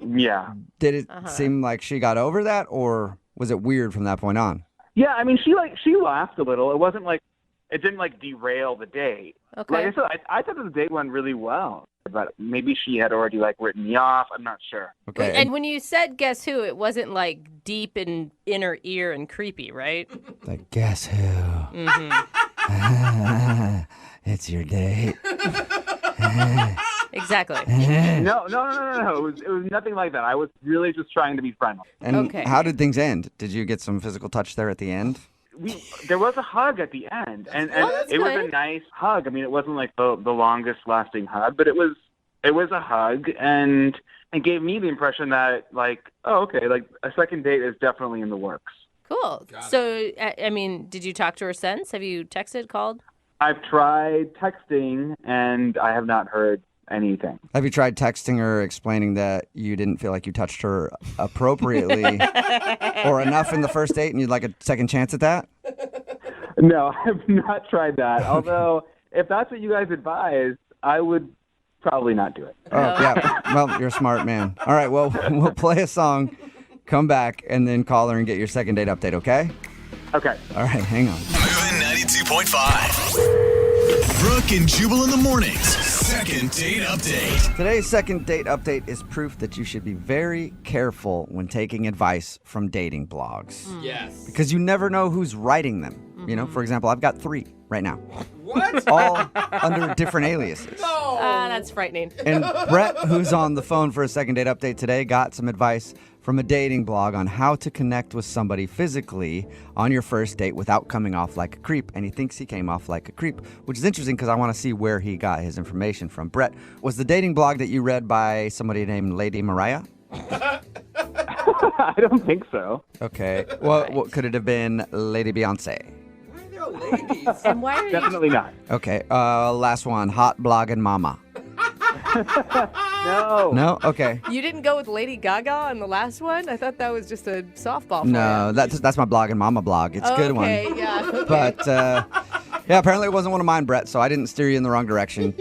Yeah. Did it seem like she got over that, or was it weird from that point on? Yeah, I mean, she laughed a little. It wasn't like it didn't like derail the date. Okay. Like I said, I thought the date went really well, but maybe she had already like written me off. I'm not sure. Okay. And when you said "guess who," it wasn't like deep in inner ear and creepy, right? Like guess who? It's your date. Exactly. No. It was nothing like that. I was really just trying to be friendly. And how did things end? Did you get some physical touch there at the end? There was a hug at the end, and it was a nice hug. I mean, it wasn't like the longest lasting hug, but it was a hug, and it gave me the impression that like, oh, okay, like a second date is definitely in the works. Cool. So, I mean, did you talk to her since? Have you texted, called? I've tried texting, and I have not heard anything. Have you tried texting her explaining that you didn't feel like you touched her appropriately or enough in the first date and you'd like a second chance at that? No, I've not tried that. Although, if that's what you guys advise, I would probably not do it. Oh, yeah. Well, you're a smart man. All right, well, we'll play a song, come back, and then call her and get your second date update, okay? Okay. All right, hang on. Moving 92.5. Brooke and Jubal in the mornings. Second date update. Today's second date update is proof that you should be very careful when taking advice from dating blogs. Yes. Because you never know who's writing them. You know, for example, I've got 3 right now. What? All under different aliases. No. That's frightening. And Brett, who's on the phone for a second date update today, got some advice from a dating blog on how to connect with somebody physically on your first date without coming off like a creep. And he thinks he came off like a creep, which is interesting because I want to see where he got his information from. Brett, was the dating blog that you read by somebody named Lady Mariah? I don't think so. Okay. Well, what could it have been? Lady Beyonce? Why are there ladies? And why are Definitely not. Okay. Last one. Hot blogging mama. No. No? Okay. you didn't go with Lady Gaga on the last one? I thought that was just a softball for No, you. that's my blogging mama blog. It's a good one. Okay, yeah. Okay. But, yeah, apparently it wasn't one of mine, Brett, so I didn't steer you in the wrong direction.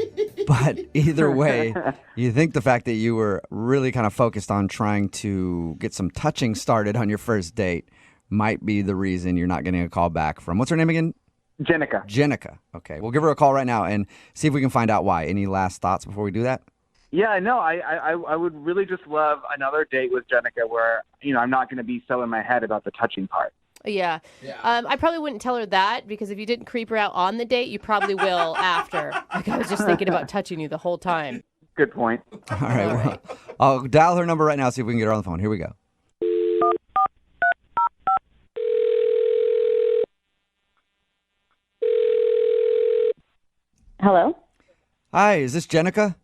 But either way, you think the fact that you were really kind of focused on trying to get some touching started on your first date might be the reason you're not getting a call back from, what's her name again? Jenica. Jenica. Okay, we'll give her a call right now and see if we can find out why. Any last thoughts before we do that? Yeah, no, I would really just love another date with Jenica where, I'm not going to be so in my head about the touching part. Yeah. I probably wouldn't tell her that because if you didn't creep her out on the date, you probably will after. Like I was just thinking about touching you the whole time. Good point. All right, well, I'll dial her number right now, see if we can get her on the phone. Here we go. Hello, Hi, is this Jenica?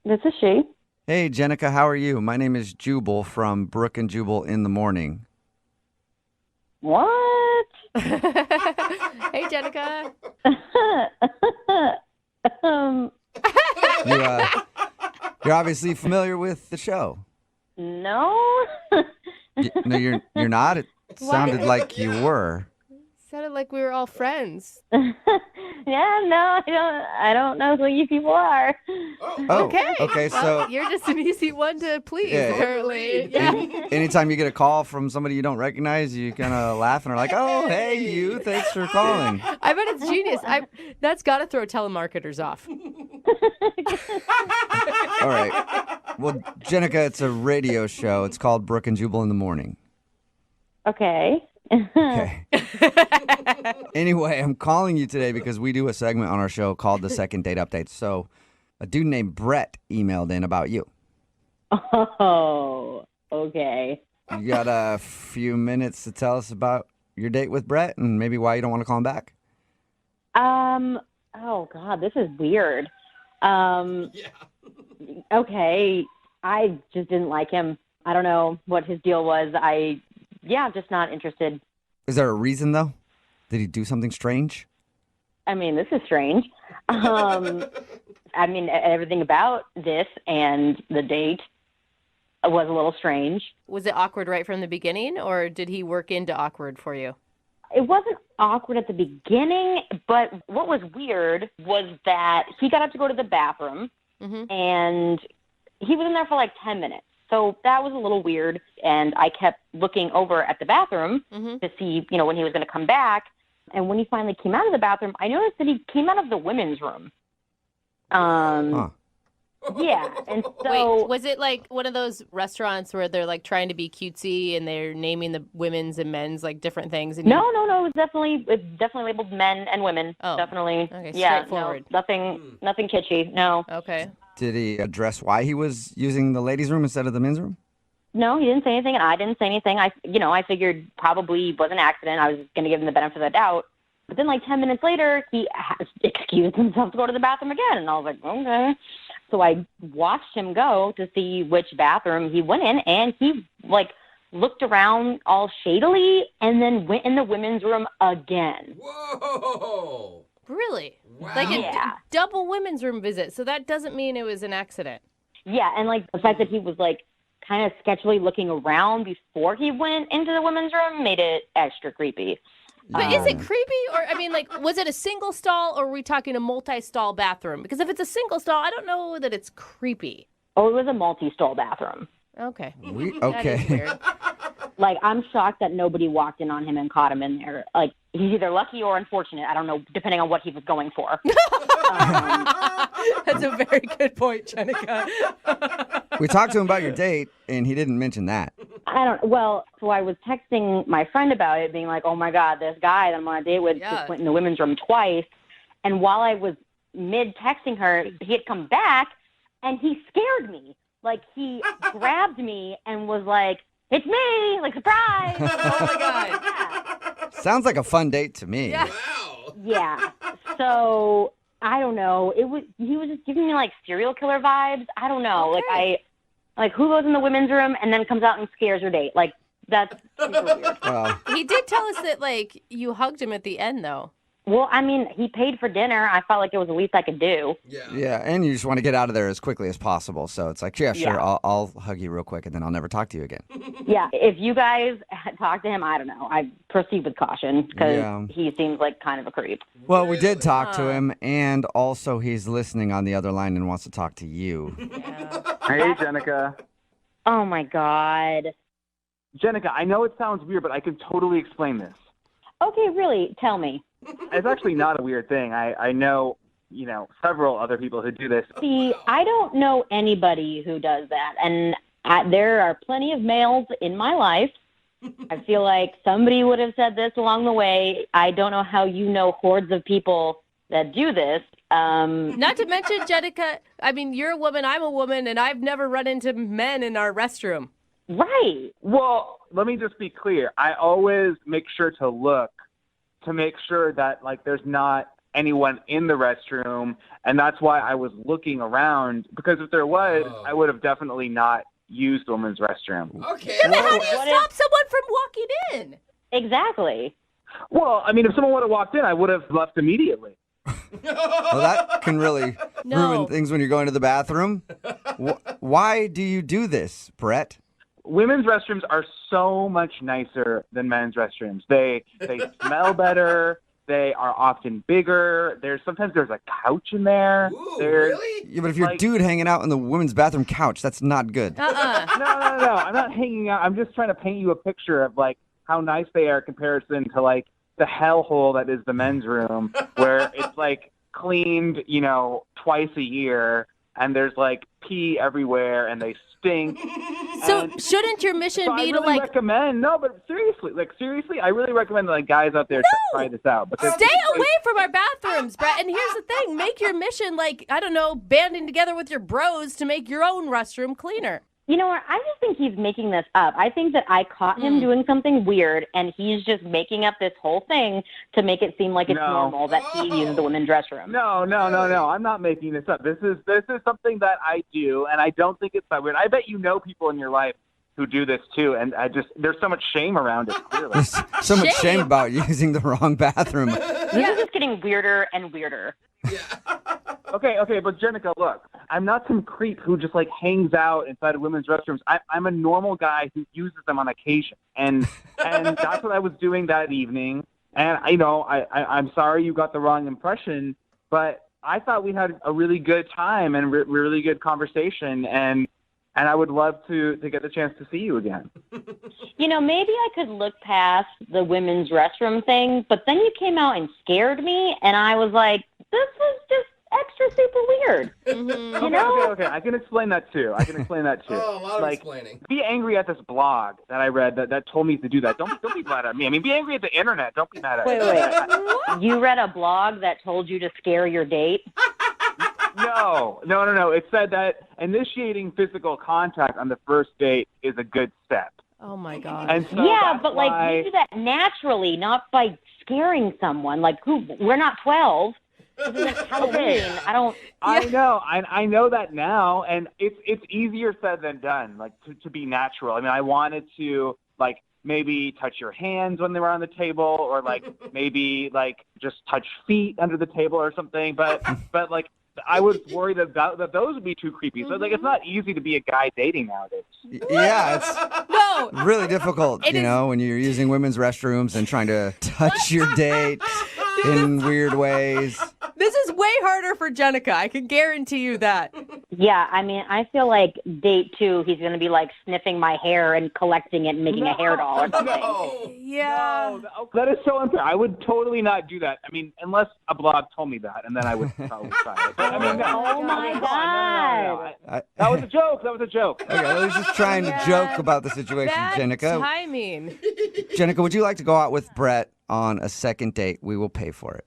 this is she. Hey, Jenica, how are you? My name is Jubal from Brooke and Jubal in the Morning. What? Hey, Jenica. You're obviously familiar with the show. No. No, you're not. It sounded like you were. Sounded like we were all friends. Yeah, no, I don't know who you people are. Oh, okay, Well, so you're just an easy one to please, Yeah. apparently. Yeah. anytime you get a call from somebody you don't recognize, you kind of laugh and are like, "Oh, hey, you! Thanks for calling." I bet it's genius. That's got to throw telemarketers off. All right. Well, Jenica, it's a radio show. It's called Brooke and Jubal in the Morning. Okay. Okay. Anyway, I'm calling you today because we do a segment on our show called the Second Date Update. So, a dude named Brett emailed in about you. Oh, okay. You got a few minutes to tell us about your date with Brett and maybe why you don't want to call him back? Oh God, this is weird. Okay, I just didn't like him. I don't know what his deal was. I'm just not interested. Is there a reason, though? Did he do something strange? I mean, this is strange. I mean, everything about this and the date was a little strange. Was it awkward right from the beginning, or did he work into awkward for you? It wasn't awkward at the beginning, but what was weird was that he got up to go to the bathroom, and he was in there for like 10 minutes. So that was a little weird, and I kept looking over at the bathroom to see, when he was going to come back. And when he finally came out of the bathroom, I noticed that he came out of the women's room. Yeah, and so... Wait, was it like one of those restaurants where they're like trying to be cutesy and they're naming the women's and men's like different things? And No, it was definitely labeled men and women. Oh, definitely. okay, Yeah, straightforward. No, nothing kitschy. No. Okay. Did he address why he was using the ladies' room instead of the men's room? No, he didn't say anything, and I didn't say anything. I figured probably was an accident. I was going to give him the benefit of the doubt. But then, like 10 minutes later, he excused himself to go to the bathroom again, and I was like, okay. So I watched him go to see which bathroom he went in, and he looked around all shadily, and then went in the women's room again. Whoa! Really? Like a Yeah. double women's room visit. So that doesn't mean it was an accident. Yeah, and like the fact that he was like kind of sketchily looking around before he went into the women's room made it extra creepy. But is it creepy? Or, I mean, like, was it a single stall or are we talking a multi-stall bathroom? Because if it's a single stall, I don't know that it's creepy. Oh, it was a multi-stall bathroom. Okay. Okay. That is weird. Like, I'm shocked that nobody walked in on him and caught him in there. Like, he's either lucky or unfortunate. I don't know, depending on what he was going for. That's a very good point, Jenica. We talked to him about your date, and he didn't mention that. So I was texting my friend about it, being like, oh my God, this guy that I'm on a date with just went in the women's room twice. And while I was mid-texting her, he had come back, and he scared me. Like, he grabbed me and was like, it's me, like, surprise. Oh, my God. Sounds like a fun date to me. Yeah. Yeah. So, I don't know. He was just giving me, like, serial killer vibes. I don't know. Okay. Like, who goes in the women's room and then comes out and scares your date? Like, that's super weird. He did tell us that, like, you hugged him at the end, though. Well, I mean, he paid for dinner. I felt like it was the least I could do. Yeah, and you just want to get out of there as quickly as possible. So it's like, yeah, sure, Yeah. I'll hug you real quick, and then I'll never talk to you again. Yeah, if you guys talk to him, I don't know. I proceed with caution because he seems like kind of a creep. Well, we did talk to him, and also he's listening on the other line and wants to talk to you. Hey, Jenica. Oh, my God. Jenica, I know it sounds weird, but I can totally explain this. Okay, really, tell me. It's actually not a weird thing. I know, several other people who do this. See, I don't know anybody who does that, and there are plenty of males in my life. I feel like somebody would have said this along the way. I don't know how you know hordes of people that do this. Not to mention, Jenica, I mean, you're a woman, I'm a woman, and I've never run into men in our restroom. Right. Well, let me just be clear. I always make sure to look to make sure that, like, there's not anyone in the restroom, and that's why I was looking around, because if there was, I would have definitely not used the women's restroom. Okay. Then how do you stop someone from walking in? Exactly. Well, I mean, if someone would have walked in, I would have left immediately. Well, that can really ruin things when you're going to the bathroom. Why do you do this, Brett? Women's restrooms are so much nicer than men's restrooms. They smell better. They are often bigger. Sometimes there's a couch in there. Ooh, really? Yeah, but if you're a dude hanging out in the women's bathroom couch, that's not good. No. I'm not hanging out. I'm just trying to paint you a picture of, like, how nice they are in comparison to, like, the hellhole that is the men's room, where it's, like, cleaned, twice a year, and there's, like, pee everywhere, and they stink. So shouldn't your mission be I to, really like... recommend, but seriously, I really recommend that, like, guys out there try this out. Because Stay away from our bathrooms, Brett. And here's the thing. Make your mission, like, I don't know, banding together with your bros to make your own restroom cleaner. You know what? I just think he's making this up. I think that I caught him doing something weird, and he's just making up this whole thing to make it seem like it's normal that he uses the women's restroom. No. I'm not making this up. This is something that I do, and I don't think it's that weird. I bet you know people in your life who do this too, and there's so much shame around it, clearly. There's so much shame about using the wrong bathroom. This is just getting weirder and weirder. Okay, but Jenica, look, I'm not some creep who just, like, hangs out inside of women's restrooms. I'm a normal guy who uses them on occasion, and that's what I was doing that evening. And I'm sorry you got the wrong impression, but I thought we had a really good time and really good conversation, and I would love to get the chance to see you again. Maybe I could look past the women's restroom thing, but then you came out and scared me, and I was like, this is just extra super weird. Okay. I can explain that too. Oh, a lot of explaining. Be angry at this blog that I read that told me to do that. Don't be mad at me. I mean, be angry at the internet. Don't be mad at me. Wait. You read a blog that told you to scare your date? No. It said that initiating physical contact on the first date is a good step. Oh, my God. And so but, like, you do that naturally, not by scaring someone. Like, we're not 12. This is Halloween. I know that now, and it's easier said than done, like, to be natural. I mean, I wanted to, like, maybe touch your hands when they were on the table, or like maybe like just touch feet under the table or something. But like I was worried about that those would be too creepy. So like it's not easy to be a guy dating nowadays. Yeah, it's really difficult, when you're using women's restrooms and trying to touch your date in weird ways. This is way harder for Jenica. I can guarantee you that. Yeah, I mean, I feel like date 2, he's going to be like sniffing my hair and collecting it and making a hair doll or something. Yeah. No, that is so unfair. I would totally not do that. I mean, unless a blog told me that, and then I would probably try it. But, I mean, Oh my God. That was a joke. That was a joke. Okay, I was just trying to joke about the situation, Bad Jenica. timing. Jenica, would you like to go out with Brett on a second date? We will pay for it.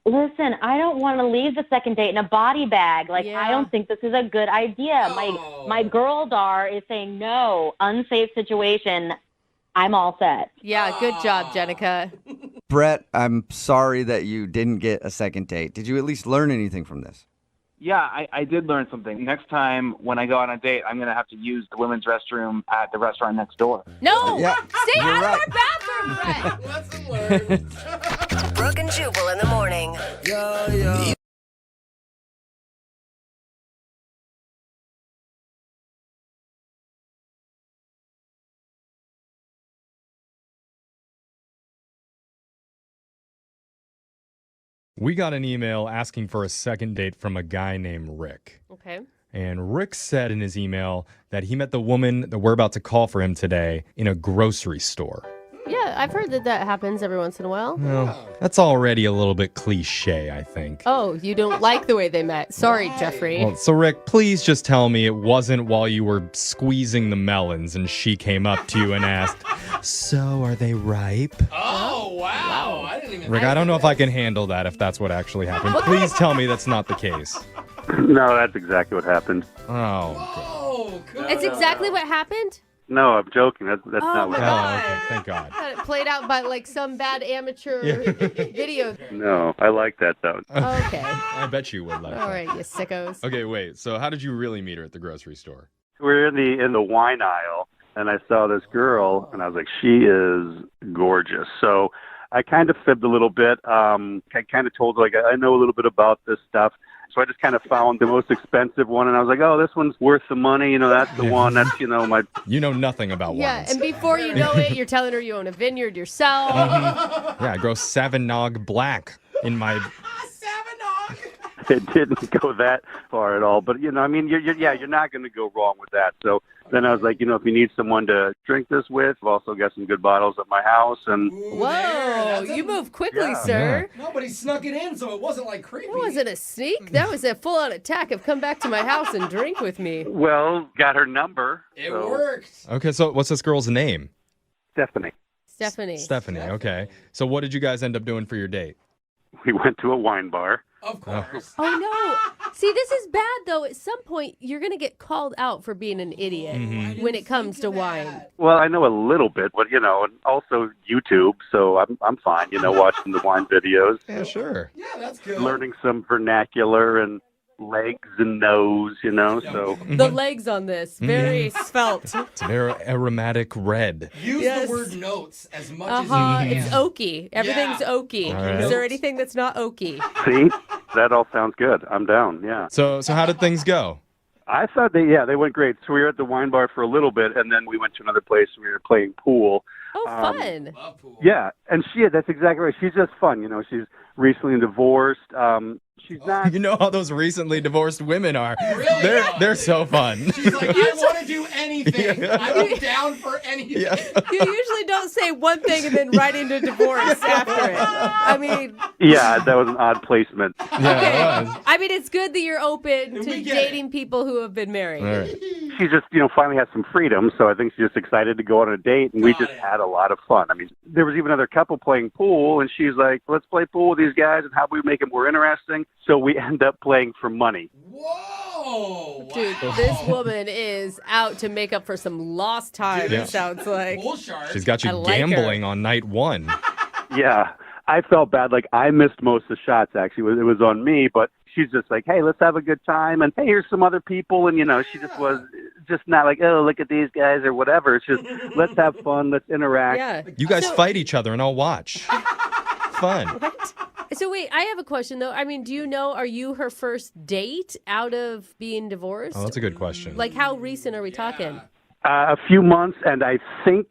Listen, I don't want to leave the second date in a body bag. Like, Yeah. I don't think this is a good idea. My girl dar is saying no, unsafe situation. I'm all set. Yeah, good job, Jenica. Brett, I'm sorry that you didn't get a second date. Did you at least learn anything from this? Yeah, I did learn something. Next time when I go on a date, I'm going to have to use the women's restroom at the restaurant next door. No! Yeah, Stay you're out right. of our bathroom, Brett! Lesson learned. Brooke and Jubal in the morning. We got an email asking for a second date from a guy named Rick. Okay. And Rick said in his email that he met the woman that we're about to call for him today in a grocery store. Yeah, I've heard that happens every once in a while. Well, that's already a little bit cliche, I think. Oh, you don't like the way they met. Sorry, Jeffrey. Well, so Rick, please just tell me it wasn't while you were squeezing the melons and she came up to you and asked, "So, are they ripe?" Oh, wow. I didn't even Rick, I don't know if I can handle that if that's what actually happened. Please tell me that's not the case. No, that's exactly what happened. Oh. It's exactly what happened? No, I'm joking. That's Oh not my what God. happened. Okay, thank God. I thought it played out by like some bad amateur video. No, I like that though. Okay. I bet you would like All that. right, you sickos. Okay, wait. So how did you really meet her at the grocery store? We're in the wine aisle, and I saw this girl, and I was like, she is gorgeous. So I kind of fibbed a little bit. I kind of told her, like, I know a little bit about this stuff. So I just kind of found the most expensive one, and I was like, oh, this one's worth the money. That's the one. That's, my... You know nothing about Yeah, wines. and before you know it, you're telling her you own a vineyard yourself. Yeah, I grow Savagnog Black in my... It didn't go that far at all. But, you're not going to go wrong with that. So then I was like, if you need someone to drink this with, I've also got some good bottles at my house. And Whoa, you move quickly, sir. Nobody snuck it in, so it wasn't like creepy. That wasn't a sneak. That was a full-on attack of come back to my house and drink with me. Well, got her number. It worked. Okay, so what's this girl's name? Stephanie. Stephanie. Okay. So what did you guys end up doing for your date? We went to a wine bar. Of course. Oh, no. See, this is bad, though. At some point, you're going to get called out for being an idiot when it comes to wine. Well, I know a little bit, but, and also YouTube, so I'm fine, watching the wine videos. Yeah, sure. Yeah, that's good. Learning some vernacular and legs and nose, so. The legs on this, very svelte. It's a very aromatic red. Use Yes. the word notes as much as you can. It's oaky. Everything's oaky. All right. Is there anything that's not oaky? See? That all sounds good. I'm down, yeah. So how did things go? I thought they went great. So we were at the wine bar for a little bit, and then we went to another place and we were playing pool. Oh, fun. Love pool. Yeah, and that's exactly right. She's just fun, she's recently divorced. She's not. You know how those recently divorced women are. Really? They're so fun. She's like, I want to do anything. I'm down for anything. Yeah. You usually don't say one thing and then right into divorce after it. I mean, Yeah, that was an odd placement. Yeah, it was. I mean, it's good that you're open to We get dating people who have been married. All right. She just, finally has some freedom, so I think she's just excited to go on a date, and we just had a lot of fun. I mean, there was even another couple playing pool, and she's like, let's play pool with these guys, and how do we make it more interesting? So we end up playing for money. Whoa. Dude, this woman is out to make up for some lost time, Yeah. it sounds like. Bull shark. She's got you I like her. gambling on night one. Yeah, I felt bad. Like, I missed most of the shots, actually. It was on me, but she's just like, hey, let's have a good time. And hey, here's some other people. And, she just was just not like, oh, look at these guys or whatever. It's just, let's have fun. Let's interact. Yeah. You guys fight each other and I'll watch. Fun. What? So wait, I have a question though. I mean, do you know, are you her first date out of being divorced? Oh, that's a good question. Like how recent are we talking? A few months, and I think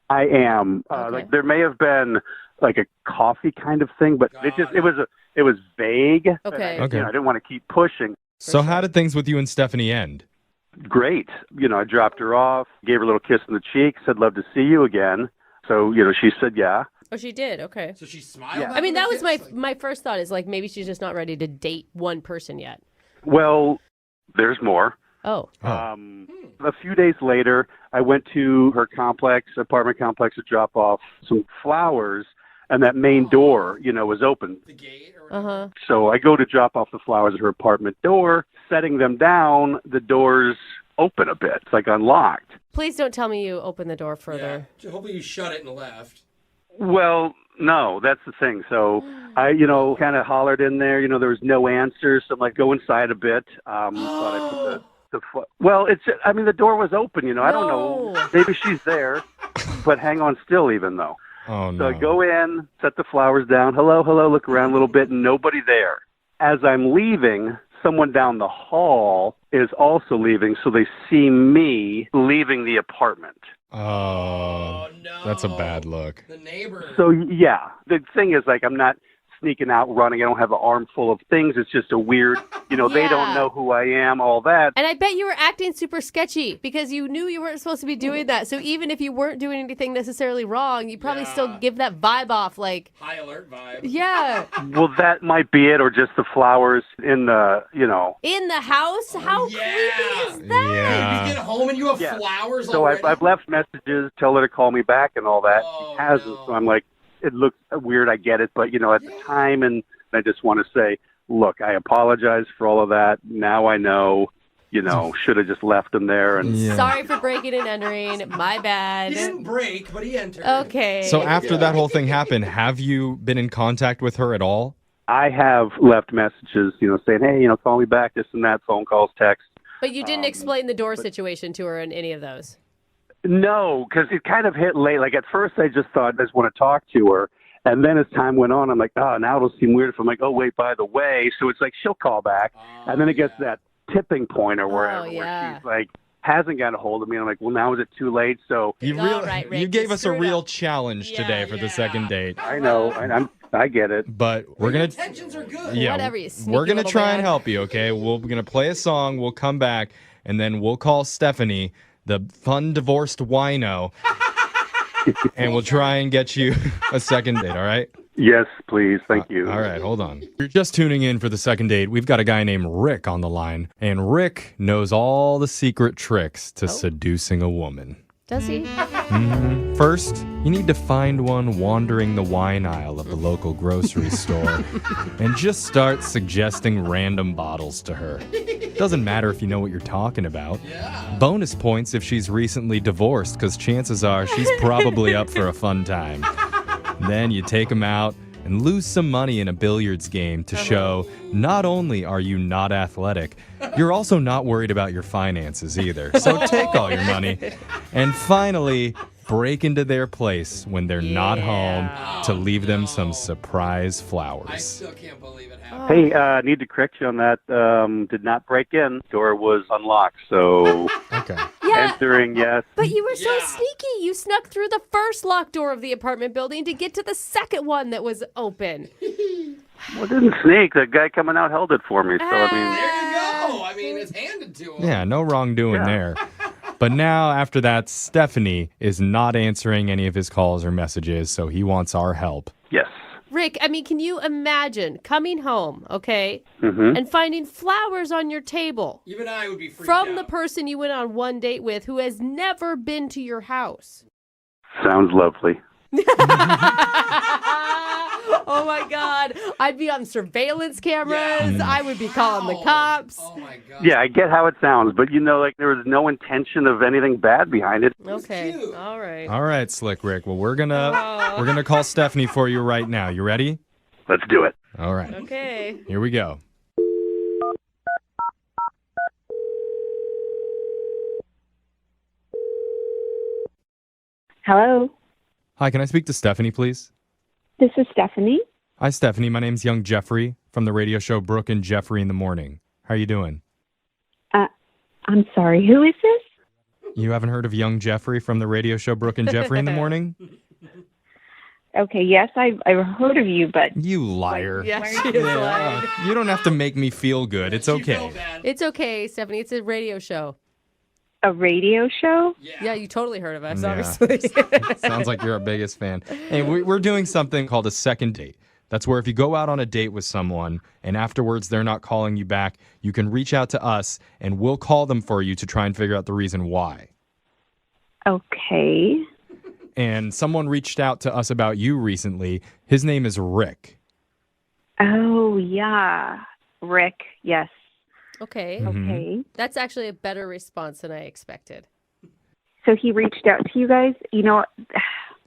I am. Okay. Like there may have been like a coffee kind of thing, but it was vague. Okay. And I didn't want to keep pushing. So how did things with you and Stephanie end? Great. I dropped her off, gave her a little kiss on the cheek, said love to see you again. So, she said yeah. Oh, she did. Okay. So she smiled. Yeah. I mean, that was my first thought is like maybe she's just not ready to date one person yet. Well, there's more. Oh. A few days later, I went to her apartment complex, to drop off some flowers, and that main door, was open. The gate or Uh-huh. So I go to drop off the flowers at her apartment door, setting them down, the door's open a bit. It's like unlocked. Please don't tell me you opened the door further. Yeah. Hopefully you shut it and left. Well, no, that's the thing. So I, kind of hollered in there. There was no answer. So I'm like, go inside a bit. Thought I put well, the door was open. I don't know. Maybe she's there, but hang on still even though. Oh, no. So I go in, set the flowers down. Hello, look around a little bit, and nobody there. As I'm leaving, someone down the hall is also leaving, so they see me leaving the apartment. Oh, no. That's a bad look. The neighbor. So, yeah, the thing is, I'm not sneaking out, running. I don't have an armful of things. It's just a weird, they don't know who I am, all that. And I bet you were acting super sketchy because you knew you weren't supposed to be doing that. So even if you weren't doing anything necessarily wrong, you probably still give that vibe off like... High alert vibe. Yeah. Well, that might be it, or just the flowers in the, In the house? How creepy is that? Yeah. You get home and you have flowers So already? I've left messages, tell her to call me back and all that. She hasn't, so I'm like, it looks weird, I get it, but, at the time, and I just want to say, look, I apologize for all of that. Now I know, should have just left him there. And Sorry for breaking and entering. My bad. He didn't break, but he entered. Okay. So after that whole thing happened, have you been in contact with her at all? I have left messages, saying, hey, call me back, this and that, phone calls, texts. But you didn't explain the door situation to her in any of those? No, because it kind of hit late. Like, at first, I just thought I just want to talk to her. And then as time went on, I'm like, oh, now it'll seem weird if I'm like, oh, wait, by the way. So it's like she'll call back. And then it gets to that tipping point or wherever where she's like, hasn't got a hold of me. I'm like, well, now is it too late? So You gave us a real challenge today for the second date. I know, and I get it. But we're going to... Intentions are good. Yeah, Whatever, you sneaky we're going to little try man. and help you, okay? We're going to play a song. We'll come back, and then we'll call Stephanie, the fun divorced wino, and we'll try and get you a second date, all right? Yes, please. Thank you. All right, hold on. You're just tuning in for the second date. We've got a guy named Rick on the line, and Rick knows all the secret tricks to seducing a woman. Does he? First, you need to find one wandering the wine aisle of the local grocery store and just start suggesting random bottles to her. Doesn't matter if you know what you're talking about. Bonus points if she's recently divorced, because chances are she's probably up for a fun time. Then you take them out and lose some money in a billiards game to show not only are you not athletic, you're also not worried about your finances either. So take all your money. And finally, break into their place when they're not home to leave them some surprise flowers. I still can't believe it happened. Hey, need to correct you on that. Did not break in. Door was unlocked, so okay. Entering, yes. But you were so sneaky. You snuck through the first locked door of the apartment building to get to the second one that was open. Well, it didn't sneak. The guy coming out held it for me, so I mean... There you go. I mean, it's handed to him. Yeah, no wrongdoing there. But now, after that, Stephanie is not answering any of his calls or messages, so he wants our help. Yes. Rick, I mean, can you imagine coming home, okay, Mm-hmm. and finding flowers on your table Even I would be freaked from out. the person you went on one date with who has never been to your house? Sounds lovely. Oh my God. I'd be on surveillance cameras. Yeah. I would be calling the cops. Oh my God. Yeah, I get how it sounds, but there was no intention of anything bad behind it. Okay. All right. All right, Slick Rick. Well, we're gonna call Stephanie for you right now. You ready? Let's do it. All right. Okay. Here we go. Hello, Hi, can I speak to Stephanie, please? this is Stephanie. Hi, Stephanie. My name's Young Jeffrey from the radio show Brooke and Jeffrey in the Morning. How are you doing? I'm sorry, who is this? You haven't heard of Young Jeffrey from the radio show Brooke and Jeffrey in the Morning? Okay, yes, I've heard of you, but... You liar. Yeah, she is lying. You don't have to make me feel good. It's okay. It's okay, Stephanie. It's a radio show. A radio show? Yeah, you totally heard of us, Yeah. obviously. Sounds like you're our biggest fan. Hey, we're doing something called a second date. That's where if you go out on a date with someone and afterwards they're not calling you back, you can reach out to us and we'll call them for you to try and figure out the reason why. Okay. And someone reached out to us about you recently. His name is Rick. Oh, yeah. Rick, yes. Okay. Okay. That's actually a better response than I expected. So he reached out to you guys? You know,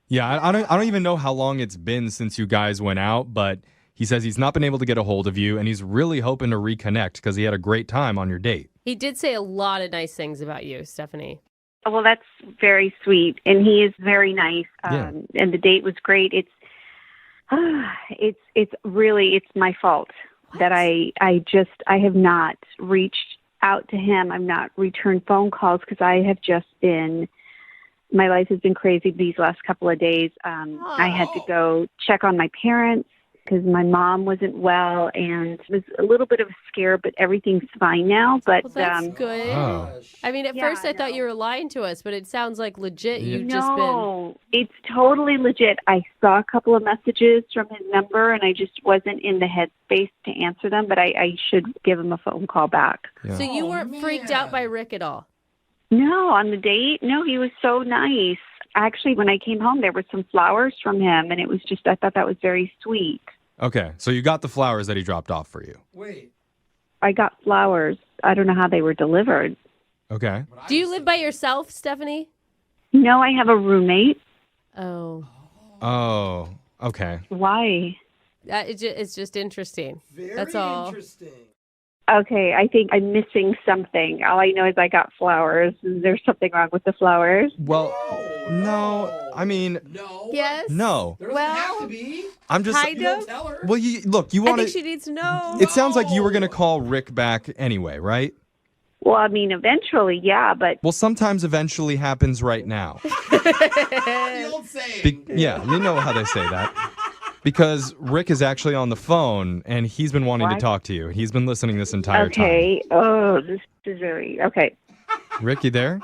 Yeah, I don't even know how long it's been since you guys went out, but he says he's not been able to get a hold of you and he's really hoping to reconnect because he had a great time on your date. He did say a lot of nice things about you, Stephanie. well, that's very sweet. And he is very nice. Yeah. And the date was great. It's really my fault that I have not reached out to him. I've not returned phone calls because I have just been, my life has been crazy these last couple of days. I had to go check on my parents because my mom wasn't well, and it was a little bit of a scare, but everything's fine now. But Well, that's good. Oh. I mean, at first I thought you were lying to us, but it sounds like legit. You've just been. No, it's totally legit. I saw a couple of messages from his number, and I just wasn't in the headspace to answer them, but I should give him a phone call back. So you weren't freaked out by Rick at all? No, on the date, no, he was so nice. Actually, when I came home, there were some flowers from him, and it was just, I thought that was very sweet. Okay, so you got the flowers that he dropped off for you. Wait. I got flowers. I don't know how they were delivered. Okay. Do you live by yourself, Stephanie? No, I have a roommate. Oh. Oh, okay. Why? It's just interesting. That's all. Interesting. Okay, I think I'm missing something. All I know is I got flowers. Is there something wrong with the flowers? Well, no. I mean, No. Yes. no. There doesn't have to be. I'm just. Kind of. Tell her. Well, you I want think she needs to know. It sounds like you were going to call Rick back anyway, right? Well, I mean, eventually, yeah, but... Well, sometimes eventually happens right now. The old saying. Yeah, you know how they say that. Because Rick is actually on the phone, and he's been wanting to What? talk to you. He's been listening this entire Okay. Oh, this is very... Okay. time. Rick, you there?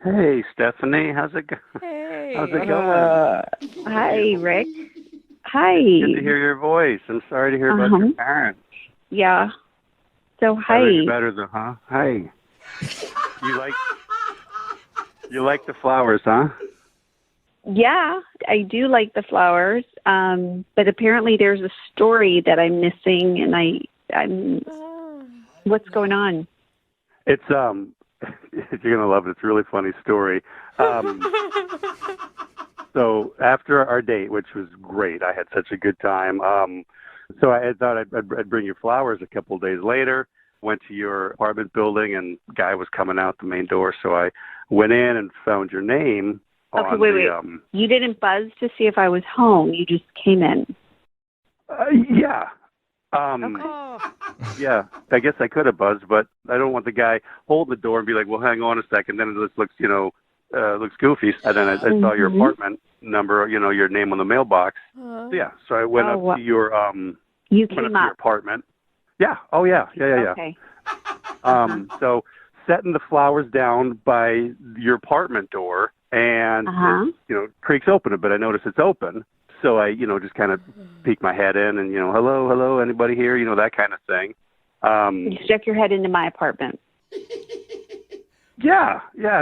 Hey, Stephanie, how's it going? Hey. How's it going? Hi, Rick. Hi. Good to hear your voice. I'm sorry to hear about your parents. Yeah. So, hi. Everything's better though, huh? Hey. You like the flowers, huh? Yeah, I do like the flowers. But apparently there's a story that I'm missing, and I'm... What's going on? It's you're gonna love it. It's a really funny story. So after our date, which was great, I had such a good time. So I thought I'd bring you flowers a couple of days later. Went to your apartment building, and guy was coming out the main door. So I went in and found your name. Okay, wait. You didn't buzz to see if I was home. You just came in. Yeah. Yeah, I guess I could have buzzed, but I don't want the guy holding the door and be like, well, hang on a second. Then it looks, looks goofy. And then I saw your apartment number, your name on the mailbox. Yeah, so I went up to your, you went came up to your up. apartment. Yeah. Oh, yeah. Okay. So setting the flowers down by your apartment door, and it, creaks open a bit. I notice it's open. So I, just kind of peek my head in and, hello, anybody here? That kind of thing. You stuck your head into my apartment. Yeah,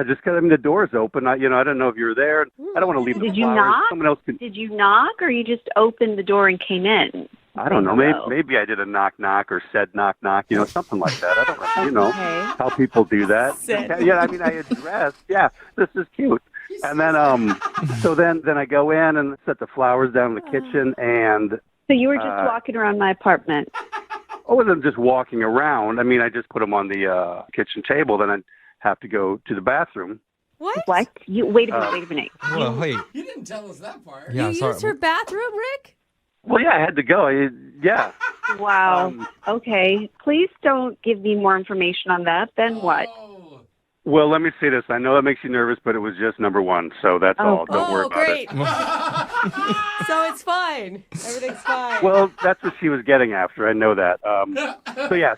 just because, the door's open. I don't know if you were there. I don't want to leave the Did you flowers. knock? Someone else can. Did you knock, or you just opened the door and came in? I don't know. Hello. Maybe I did a knock or said knock, something like that. I don't know. Okay. How people do that. Said. Yeah, I addressed. Yeah, this is cute. And then, so then I go in and set the flowers down in the kitchen, and So you were just walking around my apartment. I wasn't just walking around. I just put them on the kitchen table. Then I'd have to go to the bathroom. What? What? You wait a minute. Wait a minute. Well, wait. You didn't tell us that part. Yeah, you sorry. used her bathroom, Rick? Well, yeah, I had to go. Yeah. Wow. Okay. Please don't give me more information on that. Then what? Well, let me say this. I know that makes you nervous, but it was just number one, so that's all. Don't worry about it. So it's fine. Everything's fine. Well, that's what she was getting after. I know that.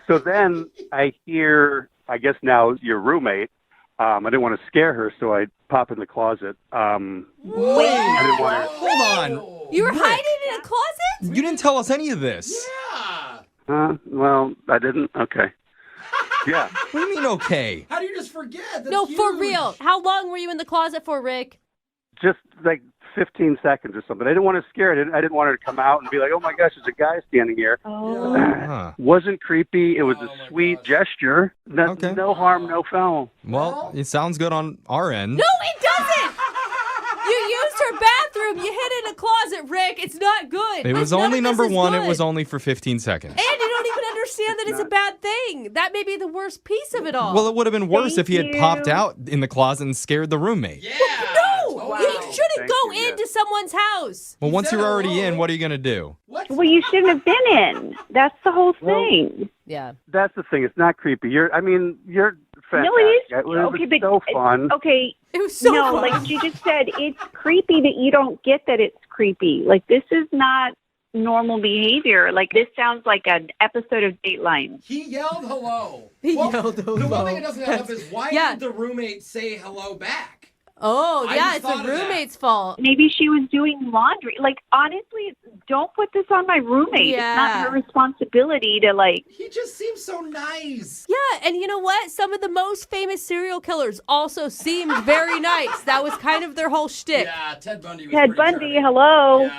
So then I hear, I guess now your roommate. I didn't want to scare her, so I pop in the closet. Wait, I didn't want her. hold on. You were Rick, hiding in a closet? You didn't tell us any of this. Well, I didn't. Okay. Yeah. What do you mean, okay? How do you just forget? That's No, for huge. real. How long were you in the closet for, Rick? Just like 15 seconds or something. I didn't want to scare her. I didn't want her to come out and be like, oh my gosh, there's a guy standing here. Wasn't creepy. It was a sweet gesture. No harm, no foul. Well, it sounds good on our end. No, it doesn't! You used her bathroom. You hid in a closet, Rick. It's not good. It was None only of this number is one. good. It was only for 15 seconds. And you don't even understand that it's a bad thing. That may be the worst piece of it all. Well, it would have been worse if he had Thank popped you. out in the closet and scared the roommate. No! You shouldn't go into someone's house. Well, once you're already in, what are you going to do? Well, you shouldn't have been in. That's the whole thing. Yeah. That's the thing. It's not creepy. You're fantastic. No, it is. It was Okay, but so fun. Okay. It was so no, fun. like you just said, it's creepy that you don't get that it's creepy. Like this is not normal behavior. Like this sounds like an episode of Dateline. He yelled hello. He yelled hello. The one thing it doesn't add up is why did the roommate say hello back? Oh, I yeah, just it's thought the of that. roommate's fault. Maybe she was doing laundry. Like honestly, don't put this on my roommate. Yeah. It's not her responsibility to like. He just seems so nice. Yeah, and you know what? Some of the most famous serial killers also seemed very nice. That was kind of their whole shtick. Yeah, Ted Bundy was Ted pretty Bundy, charming. hello.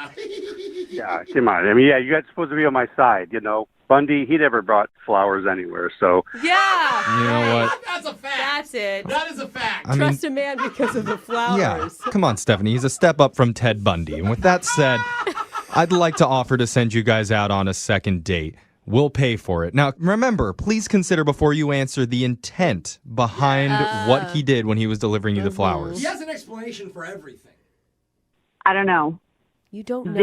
Yeah, come on. I mean, yeah, you guys are supposed to be on my side, you know. Bundy, he never brought flowers anywhere, so. Yeah. You know what? That's a fact. That's it. That is a fact. I mean- Trust a man because of the flowers. Yeah, come on, Stephanie. He's a step up from Ted Bundy. And with that said, I'd like to offer to send you guys out on a second date. We'll pay for it. Now, remember, please consider before you answer the intent behind what he did when he was delivering you the flowers. He has an explanation for everything. I don't know. You don't know?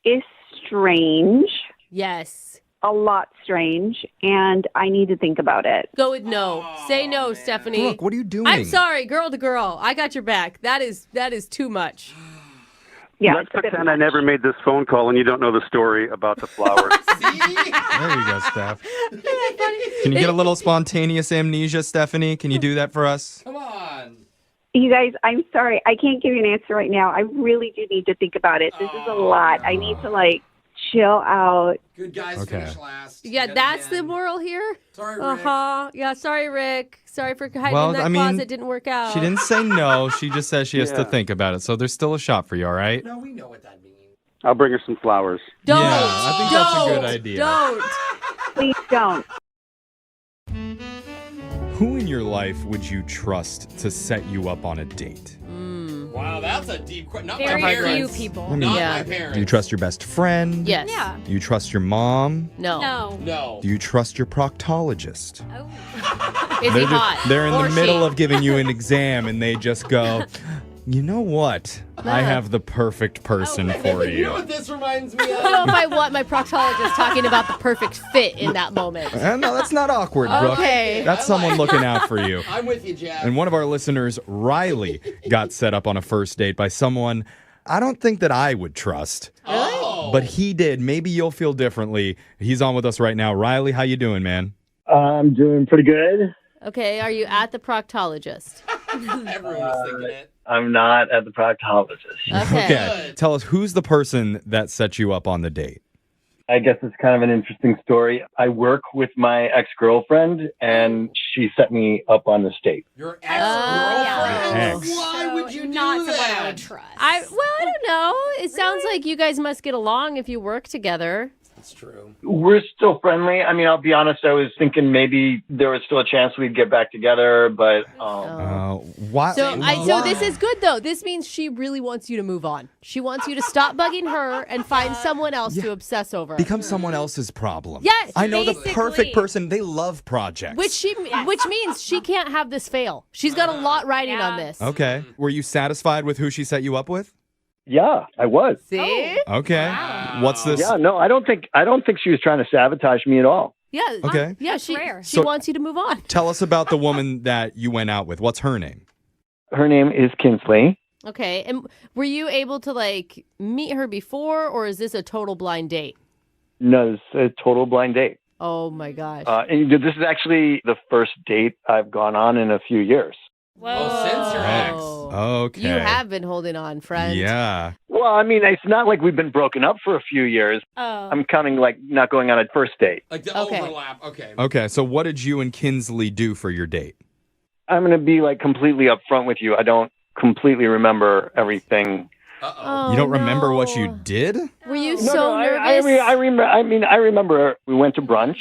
This is strange. Yes. A lot strange, and I need to think about it. Go with no. Say no, Stephanie. Brooke, what are you doing? I'm sorry, girl to girl. I got your back. That is too much. Yeah, Let's pretend I never made this phone call and you don't know the story about the flowers. There you go, Steph. Can you get a little spontaneous amnesia, Stephanie? Can you do that for us? Come on. You guys, I'm sorry. I can't give you an answer right now. I really do need to think about it. This is a lot. I need to, chill out. Good guys finish last. Yeah, that's the moral here? Sorry, Rick. Uh-huh. Yeah, sorry, Rick. Sorry for hiding Well, in that I mean, closet. Didn't work out. She didn't say no. She just says she has to Yeah. think about it. So there's still a shot for you, all right? No, we know what that means. I'll bring her some flowers. Don't. Yeah, I think that's a good idea. Don't. Please don't. Who in your life would you trust to set you up on a date? Wow, that's a deep question. Not Very my few parents. people. I mean, Not Yeah. my parents. Do you trust your best friend? Yes. Yeah. Do you trust your mom? No. No. No. Do you trust your proctologist? Is he hot? They're in Or the middle she? of giving you an exam and they just go, you know what? I have the perfect person for You know you. what this reminds me I don't know of? if I want my proctologist talking about the perfect fit in that moment. No, that's not awkward, Brooke. Okay. That's someone looking out for you. I'm with you, Jeff. And one of our listeners, Riley, got set up on a first date by someone I don't think that I would trust. Oh. But he did. Maybe you'll feel differently. He's on with us right now. Riley, how you doing, man? I'm doing pretty good. Okay, are you at the proctologist? Everyone was thinking it. I'm not at the proctologist. Okay. Tell us, who's the person that set you up on the date? I guess it's kind of an interesting story. I work with my ex-girlfriend, and she set me up on this date. Your ex-girlfriend? Ex. Why would you do Not someone I that? would trust. I don't know. It sounds like you guys must get along if you work together. It's true. We're still friendly. I mean, I'll be honest, I was thinking maybe there was still a chance we'd get back together, but why? So this is good though. This means she really wants you to move on. She wants you to stop bugging her and find someone else to obsess over. Become someone else's problem. Yes, I know basically. the perfect person. They love projects. Which means she can't have this fail. She's got a lot riding on this. Okay. Were you satisfied with who she set you up with? yeah, I was. See? Okay. What's this? Yeah, no, I don't think she was trying to sabotage me at all. Yeah. Okay. Yeah, she So- wants you to move on. Tell us about the woman that you went out with. What's her name? Her name is Kinsley. Okay. And were you able to meet her before, or is this a total blind date? No, it's a total blind date. Oh my gosh. And this is actually the first date I've gone on in a few years. Oh, since your ex. Okay. You have been holding on, friend. Yeah. Well, I mean, it's not like we've been broken up for a few years. Oh. I'm counting not going on a first date. Like the overlap. Okay. Okay. So what did you and Kinsley do for your date? I'm going to be completely upfront with you. I don't completely remember everything. Oh, You don't remember what you did? Were you No, so no, nervous? I remember we went to brunch.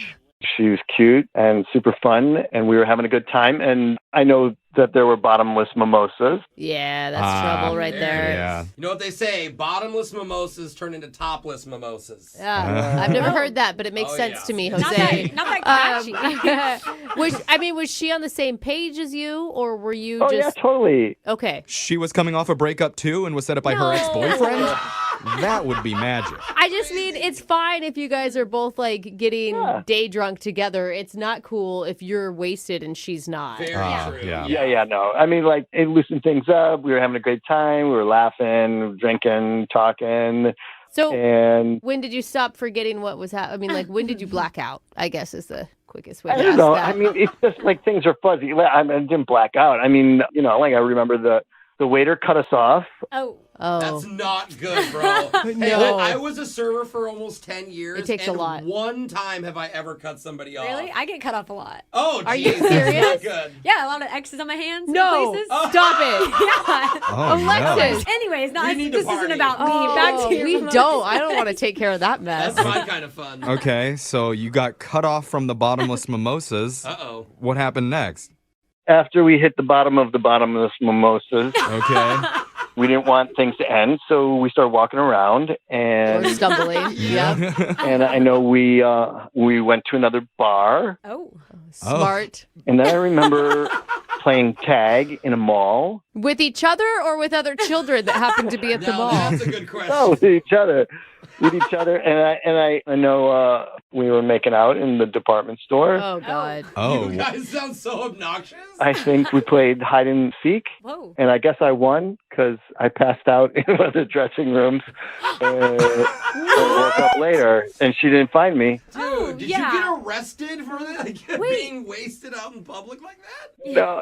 She was cute and super fun, and we were having a good time. And I know that there were bottomless mimosas. Yeah, that's trouble right there. Yeah. You know what they say? Bottomless mimosas turn into topless mimosas. Yeah, I've never heard that, but it makes sense to me, Jose. Not that catchy. Was she on the same page as you, or were you Oh, just... yeah, totally. Okay. She was coming off a breakup too and was set up by her ex-boyfriend? That would be magic. I just mean it's fine if you guys are both getting day drunk together. It's not cool if you're wasted and she's not. Very true. Yeah, no. I mean, it loosened things up. We were having a great time. We were laughing, drinking, talking. So and when did you stop forgetting what was happening? I mean, when did you black out? I guess is the quickest way I to don't ask know. that. I mean, it's just things are fuzzy. I didn't black out. I mean, I remember the waiter cut us off. Oh. That's not good, bro. Hey, No. I was a server for almost 10 years. It takes a and lot. one time have I ever cut somebody off. Really? I get cut off a lot. Oh, Are you geez, that's serious? not good. Yeah, a lot of X's on my hands. in No, places. stop it. Yeah. Oh, Alexis. Anyways, We need to this isn't party. about me. Back to your we mimosas. don't. I don't want to take care of that mess. That's my kind of fun. Okay, so you got cut off from the bottomless mimosas. Uh-oh. What happened next? After we hit the bottom of the bottomless mimosas, Okay. we didn't want things to end, so we started walking around, and Or stumbling. Yeah. and I know we went to another bar, Oh. Smart. and then I remember playing tag in a mall. With each other or with other children that happened to be at the Now, mall? that's a good question. No, with each other, and I know we were making out in the department store. Oh, God. Oh. You guys sound so obnoxious. I think we played hide and seek, Whoa. and I guess I won because I passed out in one of the dressing rooms and woke up later, and she didn't find me. Dude, did yeah. you get arrested for being wasted out in public like that? No,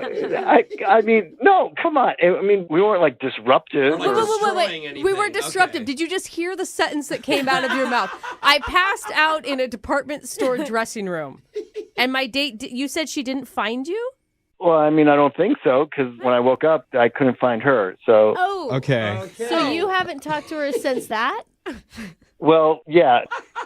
I mean, no, come on. I mean, we weren't disruptive. Or, like, destroying anything. We were disruptive. Okay. Did you just hear the sentence that came out of your mouth? I passed out in a department store dressing room. And my date, you said she didn't find you? Well, I mean, I don't think so, because when I woke up, I couldn't find her. So, Oh. Okay. So you haven't talked to her since that? well, yeah.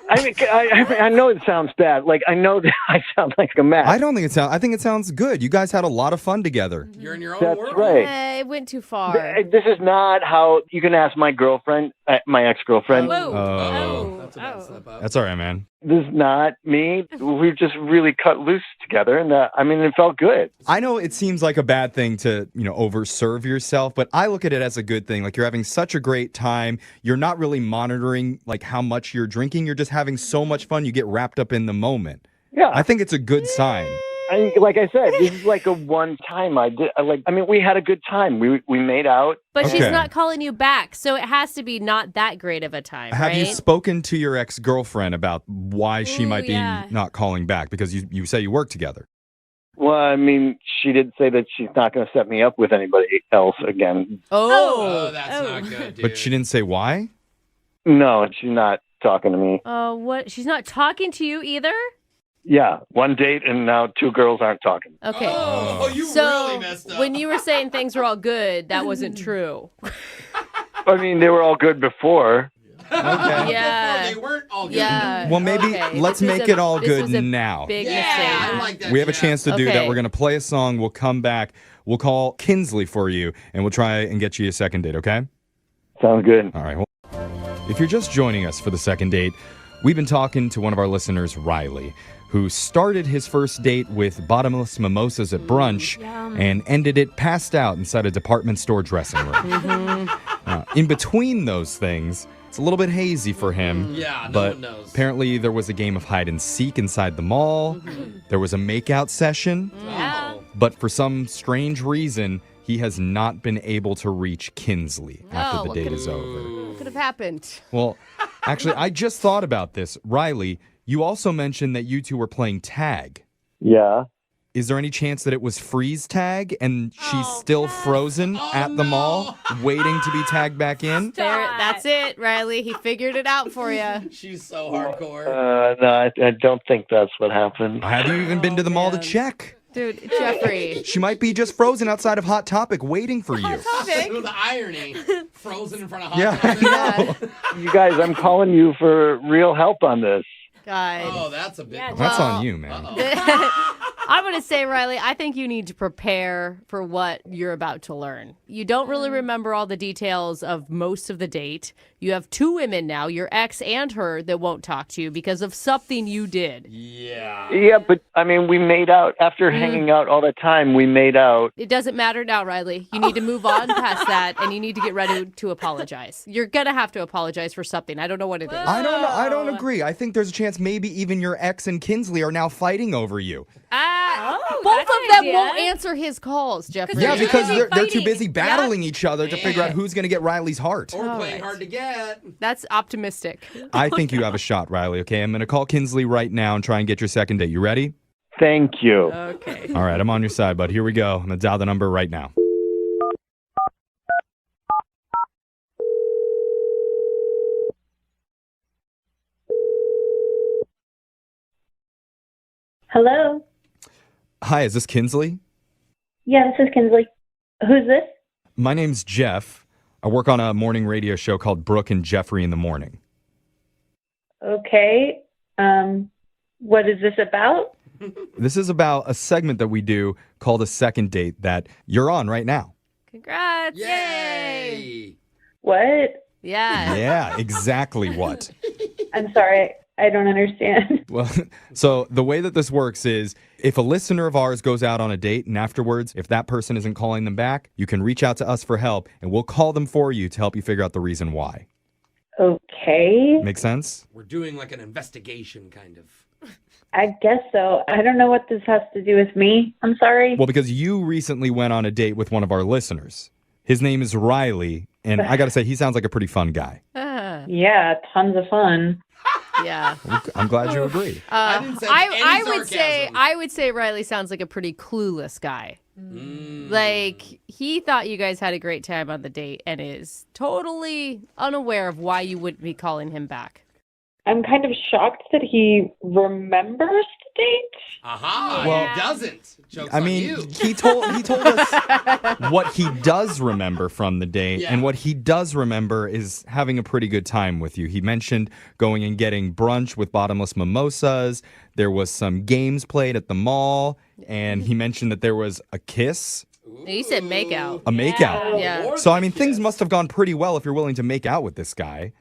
I mean, I know it sounds bad. I know that I sound like a mess. I don't think it sounds. I think it sounds good. You guys had a lot of fun together. You're in your own That's world. right. It went too far. This is not how you can ask my girlfriend, my ex-girlfriend. Whoa. Oh. That's a bad slip up. That's all right, man. This is not me. We just really cut loose together, and it felt good. I know it seems like a bad thing to, overserve yourself, but I look at it as a good thing. You're having such a great time. You're not really monitoring how much you're drinking. You're just having so much fun. You get wrapped up in the moment. Yeah. I think it's a good sign. Like I said, this is a one time we had a good time. We made out. But she's Okay. not calling you back, so it has to be not that great of a time, Have right? you spoken to your ex-girlfriend about why she might be yeah. not calling back? Because you say you work together. Well, I mean, she did say that she's not going to set me up with anybody else again. Oh, that's not good, dude. But she didn't say why? No, she's not talking to me. What? She's not talking to you either? Yeah, one date and now two girls aren't talking. Okay. Oh, you So really messed up. when you were saying things were all good, that wasn't true. I mean, they were all good before. Yeah. They weren't all good. Yeah. Well, maybe let's make it all good was a now. Big Yeah, mistake. I like that. We have a chance to do that. Okay. We're going to play a song. We'll come back. We'll call Kinsley for you, and we'll try and get you a second date, okay? Sounds good. All right. Well, if you're just joining us for the second date, we've been talking to one of our listeners, Riley, who started his first date with bottomless mimosas at brunch and ended it passed out inside a department store dressing room. In between those things, it's a little bit hazy for him. Yeah, no but one knows. apparently there was a game of hide and seek inside the mall. There was a makeout session. Yeah. But for some strange reason, he has not been able to reach Kinsley after the date is over. What could have happened? Well, actually, I just thought about this. Riley, you also mentioned that you two were playing tag. Yeah. Is there any chance that it was freeze tag and she's still frozen at the mall waiting to be tagged back in? That's it, Riley. He figured it out for you. She's so hardcore. No, I don't think that's what happened. Have you even been to the mall to check? Dude, Jeffrey. She might be just frozen outside of Hot Topic waiting for you. Ooh, the irony. Frozen in front of Hot Yeah, Topic. I know. You guys, I'm calling you for real help on this. God. Oh, that's a big one. That's on you, man. I'm going to say, Riley, I think you need to prepare for what you're about to learn. You don't really remember all the details of most of the date. You have two women now, your ex and her, that won't talk to you because of something you did. Yeah. Yeah, but I mean, we made out after hanging out all the time. We made out. It doesn't matter now, Riley. You need to move on past that, and you need to get ready to apologize. You're going to have to apologize for something. I don't know what it is. I don't know. I don't agree. I think there's a chance maybe even your ex and Kinsley are now fighting over you. Both of them won't answer his calls, Jeffrey. Yeah, because they're too busy battling each other to figure out who's going to get Riley's heart. Or playing hard to get. That's optimistic. I think you have a shot, Riley, okay? I'm going to call Kinsley right now and try and get your second date. You ready? Thank you. Okay. All right, I'm on your side, bud. Here we go. I'm going to dial the number right now. Hello. Hi, is this Kinsley? Yeah, this is Kinsley. Who's this? My name's Jeff. I work on a morning radio show called Brooke and Jeffrey in the Morning. Okay. What is this about? This is about a segment that we do called A Second Date that you're on right now. Congrats. Yay. What? Yeah. Yeah, exactly what. I'm sorry. I don't understand. Well, so the way that this works is if a listener of ours goes out on a date and afterwards, if that person isn't calling them back, you can reach out to us for help and we'll call them for you to help you figure out the reason why. Okay. Make sense? We're doing like an investigation kind of. I guess so. I don't know what this has to do with me. I'm sorry. Well, because you recently went on a date with one of our listeners. His name is Riley, and I got to say, he sounds like a pretty fun guy. Yeah, tons of fun. Yeah. I'm glad you agree. I didn't say I would say Riley sounds like a pretty clueless guy. Like, he thought you guys had a great time on the date and is totally unaware of why you wouldn't be calling him back. I'm kind of shocked that he remembers the date. Aha, Well, he doesn't. Joke's I on mean, you. he told us what he does remember from the date, and what he does remember is having a pretty good time with you. He mentioned going and getting brunch with bottomless mimosas. There was some games played at the mall, and he mentioned that there was a kiss. You said make out. A makeout. Yeah. So, I mean, things must have gone pretty well if you're willing to make out with this guy.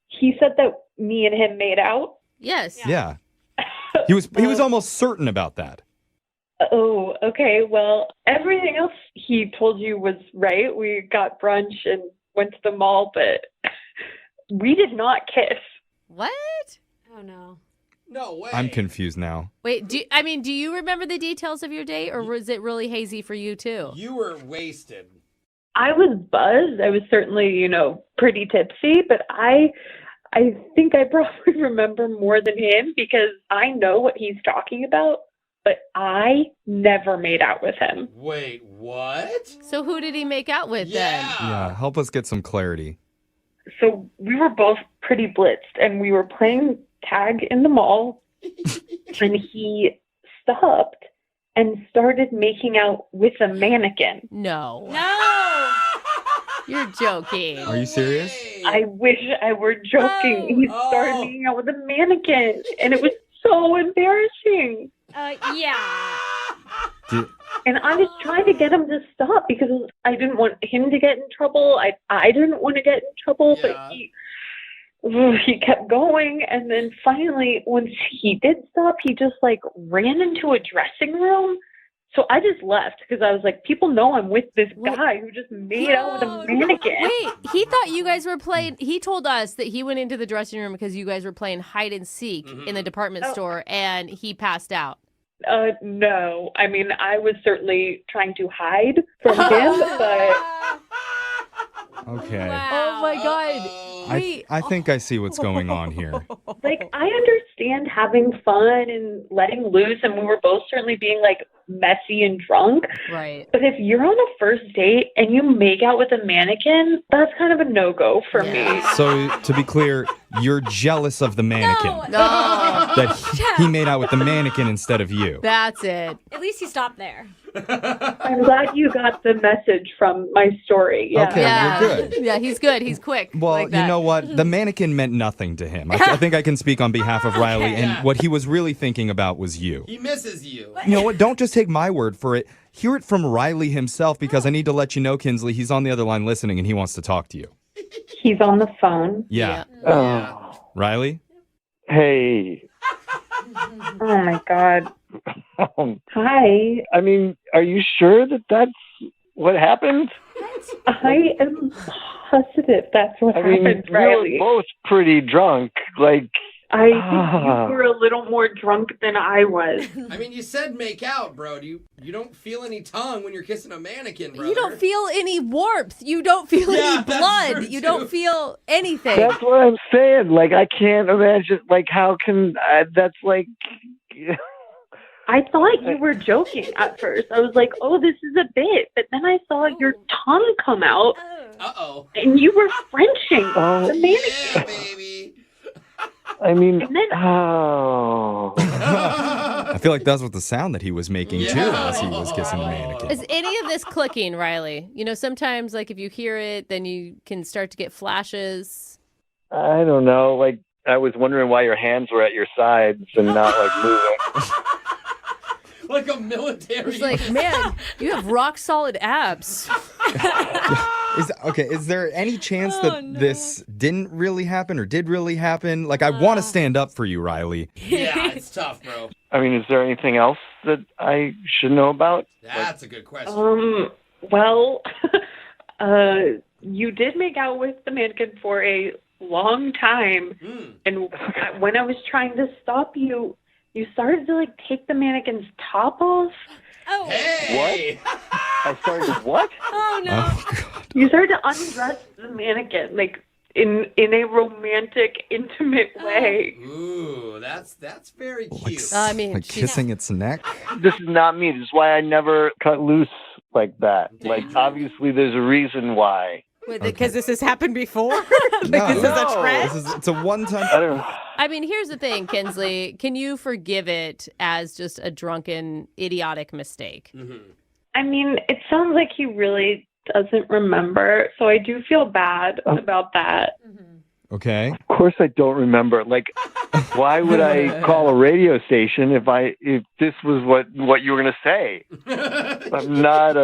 He said that me and him made out. Yes. Yeah. He was almost certain about that. Oh, okay. Well, everything else he told you was right. We got brunch and went to the mall, but we did not kiss. What? Oh, no. No way. I'm confused now. Wait, do you remember the details of your date, or was it really hazy for you too? You were wasted. I was buzzed. I was certainly, pretty tipsy, but I think I probably remember more than him because I know what he's talking about, but I never made out with him. Wait, what? So who did he make out with then? Yeah, help us get some clarity. So we were both pretty blitzed, and we were playing tag in the mall, and he stopped and started making out with a mannequin. No. You're joking. Are you serious? I wish I were joking. He started hanging out with a mannequin, and it was so embarrassing. Yeah. And I was trying to get him to stop because I didn't want him to get in trouble. I didn't want to get in trouble, but he kept going. And then finally, once he did stop, he just like ran into a dressing room. So I just left because I was like, people know I'm with this guy who just made out with a mannequin. Wait, he thought you guys were playing. He told us that he went into the dressing room because you guys were playing hide and seek in the department store, and he passed out. No. I mean, I was certainly trying to hide from him, but... Okay. Oh, my God. I think I see what's going on here. Like, I understand having fun and letting loose, and we were both certainly being, like, messy and drunk. Right. But if you're on a first date and you make out with a mannequin, that's kind of a no-go for me. So, to be clear, you're jealous of the mannequin. No. That he made out with the mannequin instead of you. That's it. At least he stopped there. I'm glad you got the message from my story. Yeah. Okay, Yeah. we're good. Yeah, he's good. He's quick. Well, like that. you know what? The mannequin meant nothing to him. I think I can speak on behalf of Riley, and what he was really thinking about was you. He misses you. You know what? Don't just take my word for it. Hear it from Riley himself, because I need to let you know, Kinsley, he's on the other line listening, and he wants to talk to you. He's on the phone. Yeah. Riley? Hey. Oh, my God. Hi. I mean, are you sure that that's what happened? I am positive that's what happened, we Riley. were both pretty drunk. Like, I think you were a little more drunk than I was. I mean, you said make out, bro. You don't feel any tongue when you're kissing a mannequin, brother. You don't feel any warmth. You don't feel any blood. You don't feel anything. that's what I'm saying. Like, I can't imagine. Like, how can that's like. I thought you were joking at first. I was like, oh, this is a bit. But then I saw your tongue come out. Uh-oh. And you were Frenching the mannequin. Yeah, baby. I mean, I feel like that's what the sound that he was making, too, as he was kissing the mannequin. Is any of this clicking, Riley? You know, sometimes, like, if you hear it, then you can start to get flashes. I don't know. Like, I was wondering why your hands were at your sides and not, like, moving. Like a military. It's like, man, you have rock solid abs. Is there any chance that this didn't really happen or did really happen? Like, I want to stand up for you, Riley. Yeah, it's tough, bro. I mean, is there anything else that I should know about? That's a good question. Well, you did make out with the mannequin for a long time. And when I was trying to stop you, you started to, like, take the mannequin's top off. Oh. Hey! What? I started what? Oh, no. Oh, God. You started to undress the mannequin, like, in a romantic, intimate way. Ooh, that's very cute. I mean, Like kissing its neck? This is not me. This is why I never cut loose like that. Like, obviously, there's a reason why. Because this has happened before? No, this is a trend? it's a one-time... I don't know. I mean, here's the thing, Kinsley. Can you forgive it as just a drunken, idiotic mistake? I mean, it sounds like he really doesn't remember, so I do feel bad about that. Okay. Of course I don't remember. Like, why would I call a radio station if this was what you were going to say? I'm not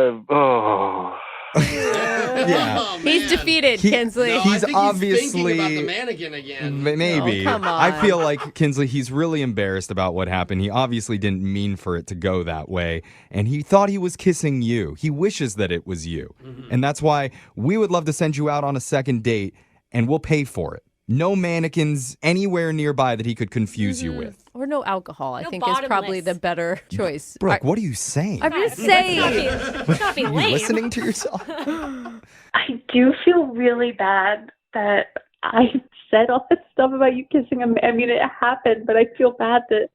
Yeah. Oh, He's defeated, Kinsley. No, He's I think obviously he's thinking about the mannequin again. Maybe. Oh, come on. I feel like Kinsley, he's really embarrassed about what happened. He obviously didn't mean for it to go that way, and he thought he was kissing you. He wishes that it was you. And that's why we would love to send you out on a second date, and we'll pay for it. No mannequins anywhere nearby that he could confuse you with. Or no alcohol, I No think is probably bottomless. the better choice. Brooke, what are you saying? I'm just saying. Let's not be Are you lame. listening to yourself? I do feel really bad that I said all this stuff about you kissing him. I mean, it happened, but I feel bad that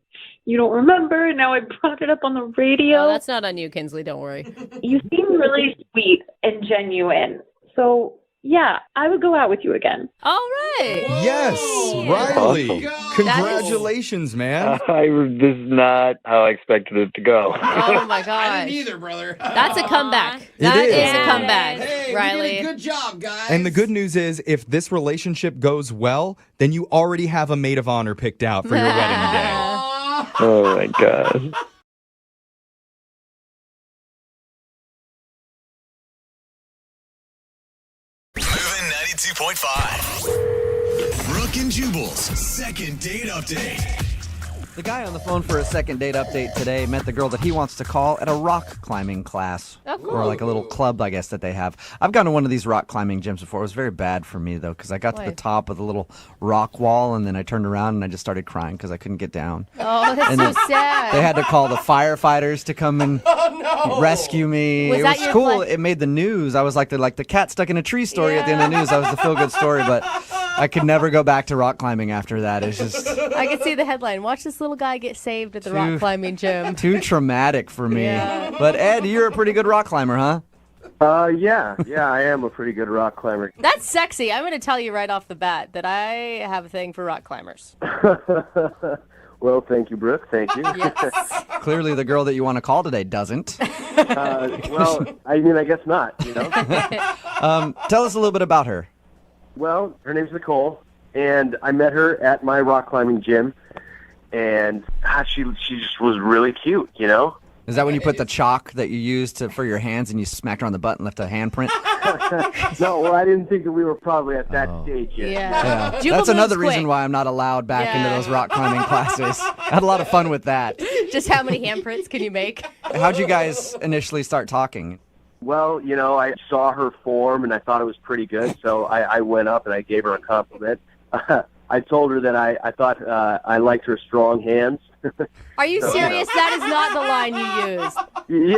you don't remember. Now I brought it up on the radio. No, that's not on you, Kinsley. Don't worry. You seem really sweet and genuine. So Yeah, I would go out with you again. All right. Yes, Riley. Awesome. Congratulations, man. This is not how I expected it to go. Oh my gosh. I didn't either, brother. That's a comeback. It That is. is a comeback, Hey, Riley. we did a good job, guys. And the good news is, if this relationship goes well, then you already have a maid of honor picked out for your wedding day. Oh my god. Moving 92.5. Brooke and Jubal's second date update. The guy on the phone for a second date update today met the girl that he wants to call at a rock climbing class. Oh, cool. Or like a little club, I guess, that they have. I've gone to one of these rock climbing gyms before. It was very bad for me, though, because I got to Why? the top of the little rock wall, and then I turned around and I just started crying because I couldn't get down. Oh, that's And so then sad. They had to call the firefighters to come and rescue me. Was It that was your cool. like- It made the news. I was like the cat stuck in a tree story at the end of the news. That was the feel-good story, but I could never go back to rock climbing after that. It's just I could see the headline. Watch this little guy get saved at the rock climbing gym. too traumatic for me. Yeah. But Ed, you're a pretty good rock climber, huh? Yeah, I am a pretty good rock climber. That's sexy. I'm going to tell you right off the bat that I have a thing for rock climbers. Well, thank you, Brooke. Thank you. Clearly, the girl that you want to call today doesn't. Well, I mean, I guess not, you know? Tell us a little bit about her. Well, her name's Nicole, and I met her at my rock climbing gym, and she just was really cute, you know? Is that when you put the chalk that you used for your hands and you smacked her on the butt and left a handprint? No, well, I didn't think that we were probably at that stage yet. Yeah. That's another reason why I'm not allowed back into Yeah. those rock climbing classes. I had a lot of fun with that. Just how many handprints can you make? How'd you guys initially start talking? Well, you know, I saw her form, and I thought it was pretty good, so I went up and I gave her a compliment. I told her that I thought I liked her strong hands. Are you serious? That is not the line you used.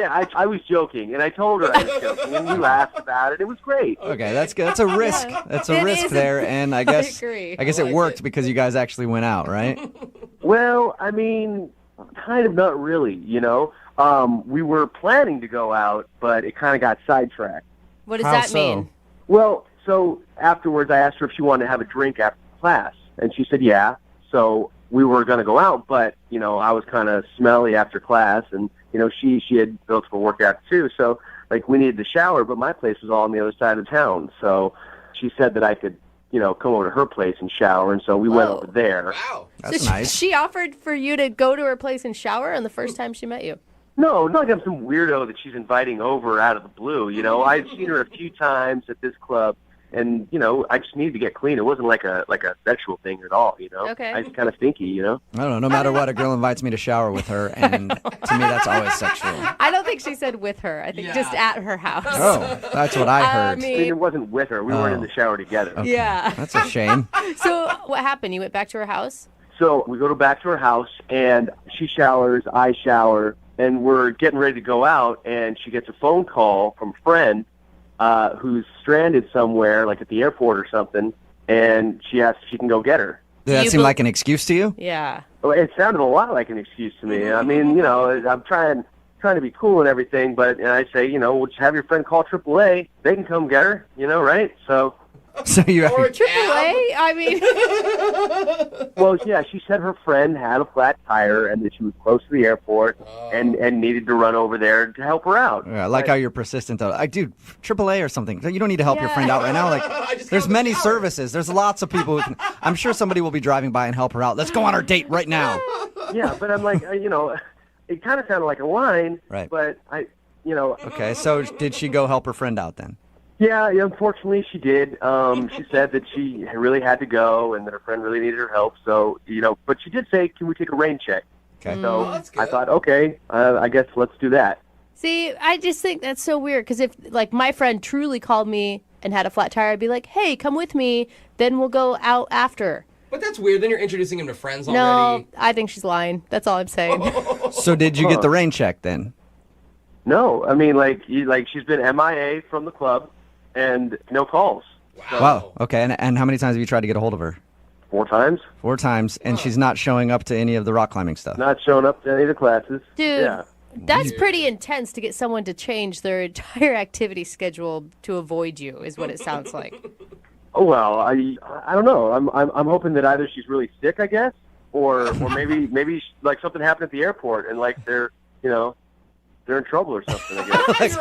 Yeah, I was joking, and I told her I was joking, and we laughed about it. It was great. Okay, that's good. That's a risk. That's a It risk is. there, and I guess agree. I guess it worked because you guys actually went out, right? Well, I mean, kind of not really, you know. We were planning to go out, but it kind of got sidetracked. What does that mean? Well, so afterwards I asked her if she wanted to have a drink after class, and she said yeah. So we were going to go out, but, you know, I was kind of smelly after class, and, you know, she had built for workout too, so, like, we needed to shower, but my place was all on the other side of town, so she said that I could, you know, come over to her place and shower, and so we went over there. Wow. That's So nice. She offered for you to go to her place and shower on the first time she met you. No, not like I'm some weirdo that she's inviting over out of the blue, you know. I'd seen her a few times at this club, and, you know, I just needed to get clean. It wasn't like a sexual thing at all, you know. Okay. I was kind of stinky, you know. I don't know. No matter what, a girl invites me to shower with her, and to me, that's always sexual. I don't think she said with her. I think just at her house. Oh, that's what I heard. I mean, it wasn't with her. We weren't in the shower together. Okay. Yeah. That's a shame. So what happened? You went back to her house? So we go back to her house, and she showers, I shower, and we're getting ready to go out, and she gets a phone call from a friend who's stranded somewhere, like at the airport or something, and she asks if she can go get her. Did that seem like an excuse to you? Yeah. Well, it sounded a lot like an excuse to me. I mean, you know, I'm trying to be cool and everything, but and I say, you know, well, just have your friend call AAA. They can come get her, you know, right? So you AAA? I mean, well, yeah, she said her friend had a flat tire and that she was close to the airport and needed to run over there to help her out. Yeah, I like how you're persistent, though. Dude, AAA or something. You don't need to help your friend out right now. Like, there's many services. There's lots of people who can. I'm sure somebody will be driving by and help her out. Let's go on our date right now. Yeah, but I'm like, you know, it kind of sounded like a line, Right. but you know. Okay, so did she go help her friend out then? Yeah, unfortunately she did. She said that she really had to go and that her friend really needed her help. So, you know, but she did say, can we take a rain check? Okay. So I thought, okay, I guess let's do that. see, I just think that's so weird because if, like, my friend truly called me and had a flat tire, I'd be like, hey, come with me, then we'll go out after. But that's weird. Then you're introducing him to friends No, already. I think she's lying. That's all I'm saying. So did you get the rain check then? No, I mean, like she's been MIA from the club and no calls. Wow. Okay, and how many times have you tried to get a hold of her? 4 times. 4 times, and she's not showing up to any of the rock climbing stuff. Not showing up to any of the classes. Dude, Yeah. That's pretty intense to get someone to change their entire activity schedule to avoid you, is what it sounds like. Oh, well, I don't know. I'm hoping that either she's really sick, I guess, or maybe like something happened at the airport and like they're in trouble or something. I guess.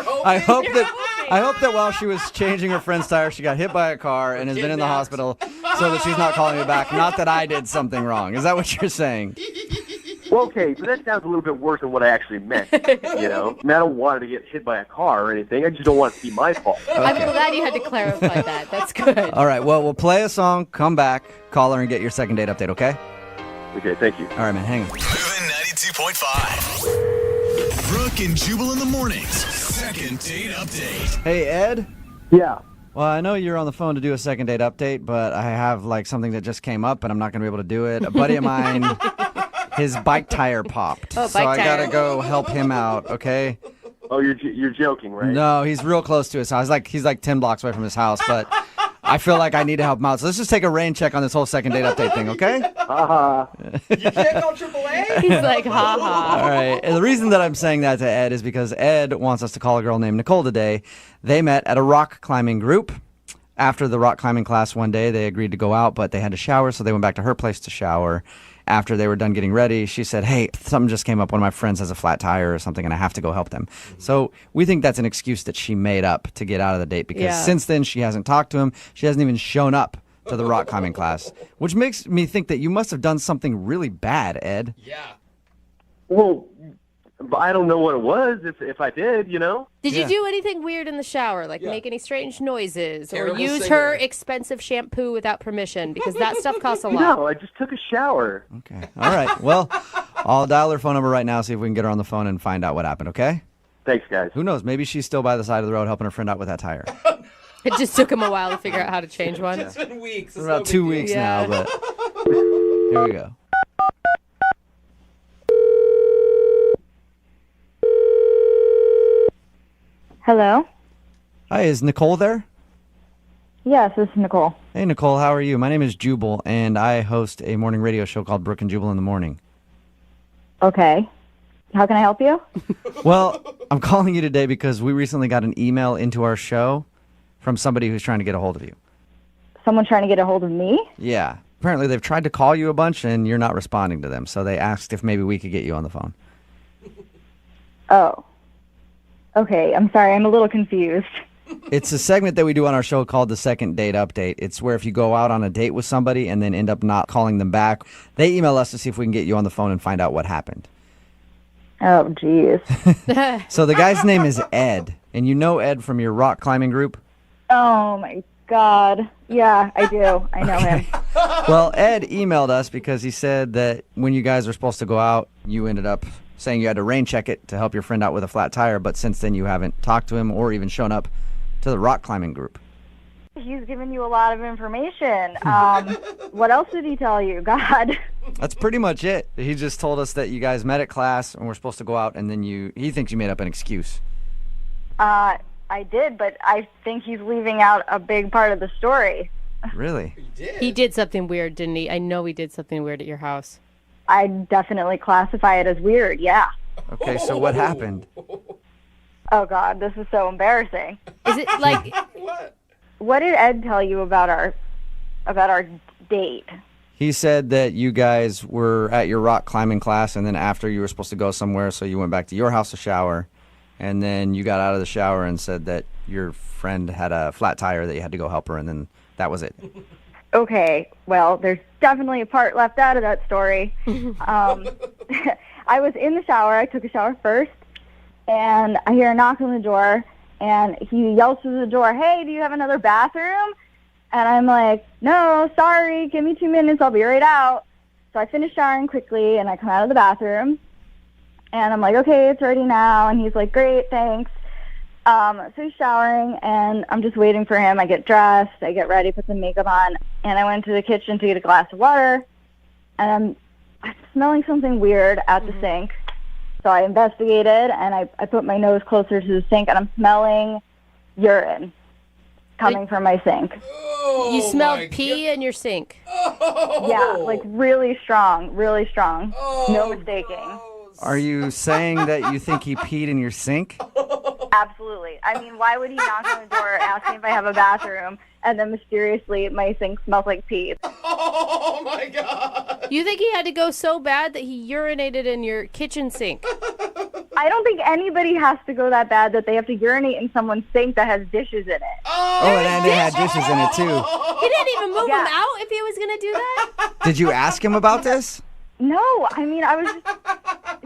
I hope that while she was changing her friend's tire, she got hit by a car and has been in the hospital, so that she's not calling me back. Not that I did something wrong. Is that what you're saying? Well, okay, but that sounds a little bit worse than what I actually meant. You know, I mean, I don't want her to get hit by a car or anything. I just don't want it to be my fault. I'm glad you had to clarify that. That's good. All right, well, we'll play a song, come back, call her, and get your second date update, okay? Okay, thank you. All right, man, hang on. Moving 92.5. Brooke and Jubal in the mornings. Second date update. Hey, Ed? Yeah. Well, I know you're on the phone to do a second date update, but I have like something that just came up, and I'm not going to be able to do it. A buddy of mine, his bike tire popped, Oh, so bike I tire. got to go help him out, okay? Oh, you're joking, right? No, he's real close to his house. He's like 10 blocks away from his house, but I feel like I need to help him out. So let's just take a rain check on this whole second date update thing, okay? Ha You can't call AAA? He's like, ha ha. All right. And the reason that I'm saying that to Ed is because Ed wants us to call a girl named Nicole today. They met at a rock climbing group. After the rock climbing class one day, they agreed to go out, but they had to shower, so they went back to her place to shower. After they were done getting ready, she said, hey, something just came up. One of my friends has a flat tire or something, and I have to go help them. So we think that's an excuse that she made up to get out of the date, because since then she hasn't talked to him. She hasn't even shown up to the rock climbing class, which makes me think that you must have done something really bad, Ed. Yeah. Well, I don't know what it was if I did, you know? Did you do anything weird in the shower, like make any strange noises Terrible or use singer. her expensive shampoo without permission? Because that stuff costs a lot. No, I just took a shower. Okay. All right. Well, I'll dial her phone number right now, see if we can get her on the phone and find out what happened, okay? Thanks, guys. Who knows? Maybe she's still by the side of the road helping her friend out with that tire. It just took him a while to figure out how to change one. It's been weeks. It's about 2 weeks now, but here we go. Hello? Hi, is Nicole there? Yes, this is Nicole. Hey, Nicole, how are you? My name is Jubal, and I host a morning radio show called Brooke and Jubal in the Morning. Okay. How can I help you? Well, I'm calling you today because we recently got an email into our show from somebody who's trying to get a hold of you. Someone trying to get a hold of me? Yeah. Apparently, they've tried to call you a bunch, and you're not responding to them, so they asked if maybe we could get you on the phone. Oh. Okay, I'm sorry. I'm a little confused. It's a segment that we do on our show called the Second Date Update. It's where if you go out on a date with somebody and then end up not calling them back, they email us to see if we can get you on the phone and find out what happened. Oh, geez. So the guy's name is Ed, and you know Ed from your rock climbing group? Oh, my God. Yeah, I do. I know him. Well, Ed emailed us because he said that when you guys were supposed to go out, you ended up saying you had to rain check it to help your friend out with a flat tire, but since then you haven't talked to him or even shown up to the rock climbing group. He's given you a lot of information. What else did he tell you? God. That's pretty much it. He just told us that you guys met at class and were supposed to go out, and then he thinks you made up an excuse. I did, but I think he's leaving out a big part of the story. Really? He did something weird, didn't he? I know he did something weird at your house. I definitely classify it as weird, yeah. Okay, so what happened? Oh, God, this is so embarrassing. Is it like... What did Ed tell you about our date? He said that you guys were at your rock climbing class, and then after you were supposed to go somewhere, so you went back to your house to shower, and then you got out of the shower and said that your friend had a flat tire that you had to go help her, and then that was it. Okay, well, there's definitely a part left out of that story. I was in the shower. I took a shower first, and I hear a knock on the door, and he yells through the door, "Hey, do you have another bathroom?" And I'm like, "No, sorry, give me 2 minutes. I'll be right out." So I finish showering quickly, and I come out of the bathroom, and I'm like, "Okay, it's ready now." And he's like, "Great, thanks." So he's showering, and I'm just waiting for him. I get dressed, I get ready, put some makeup on, and I went to the kitchen to get a glass of water, and I'm smelling something weird at the sink. So I investigated, and I put my nose closer to the sink, and I'm smelling urine coming from my sink. You smelled pee in your sink. Yeah, like really strong, really strong. No mistaking. Are you saying that you think he peed in your sink? Absolutely. I mean, why would he knock on the door asking if I have a bathroom, and then mysteriously my sink smells like pee? Oh my God! You think he had to go so bad that he urinated in your kitchen sink? I don't think anybody has to go that bad that they have to urinate in someone's sink that has dishes in it. Oh, and it had dishes in it too. He didn't even move him out if he was going to do that? Did you ask him about this? No, I mean,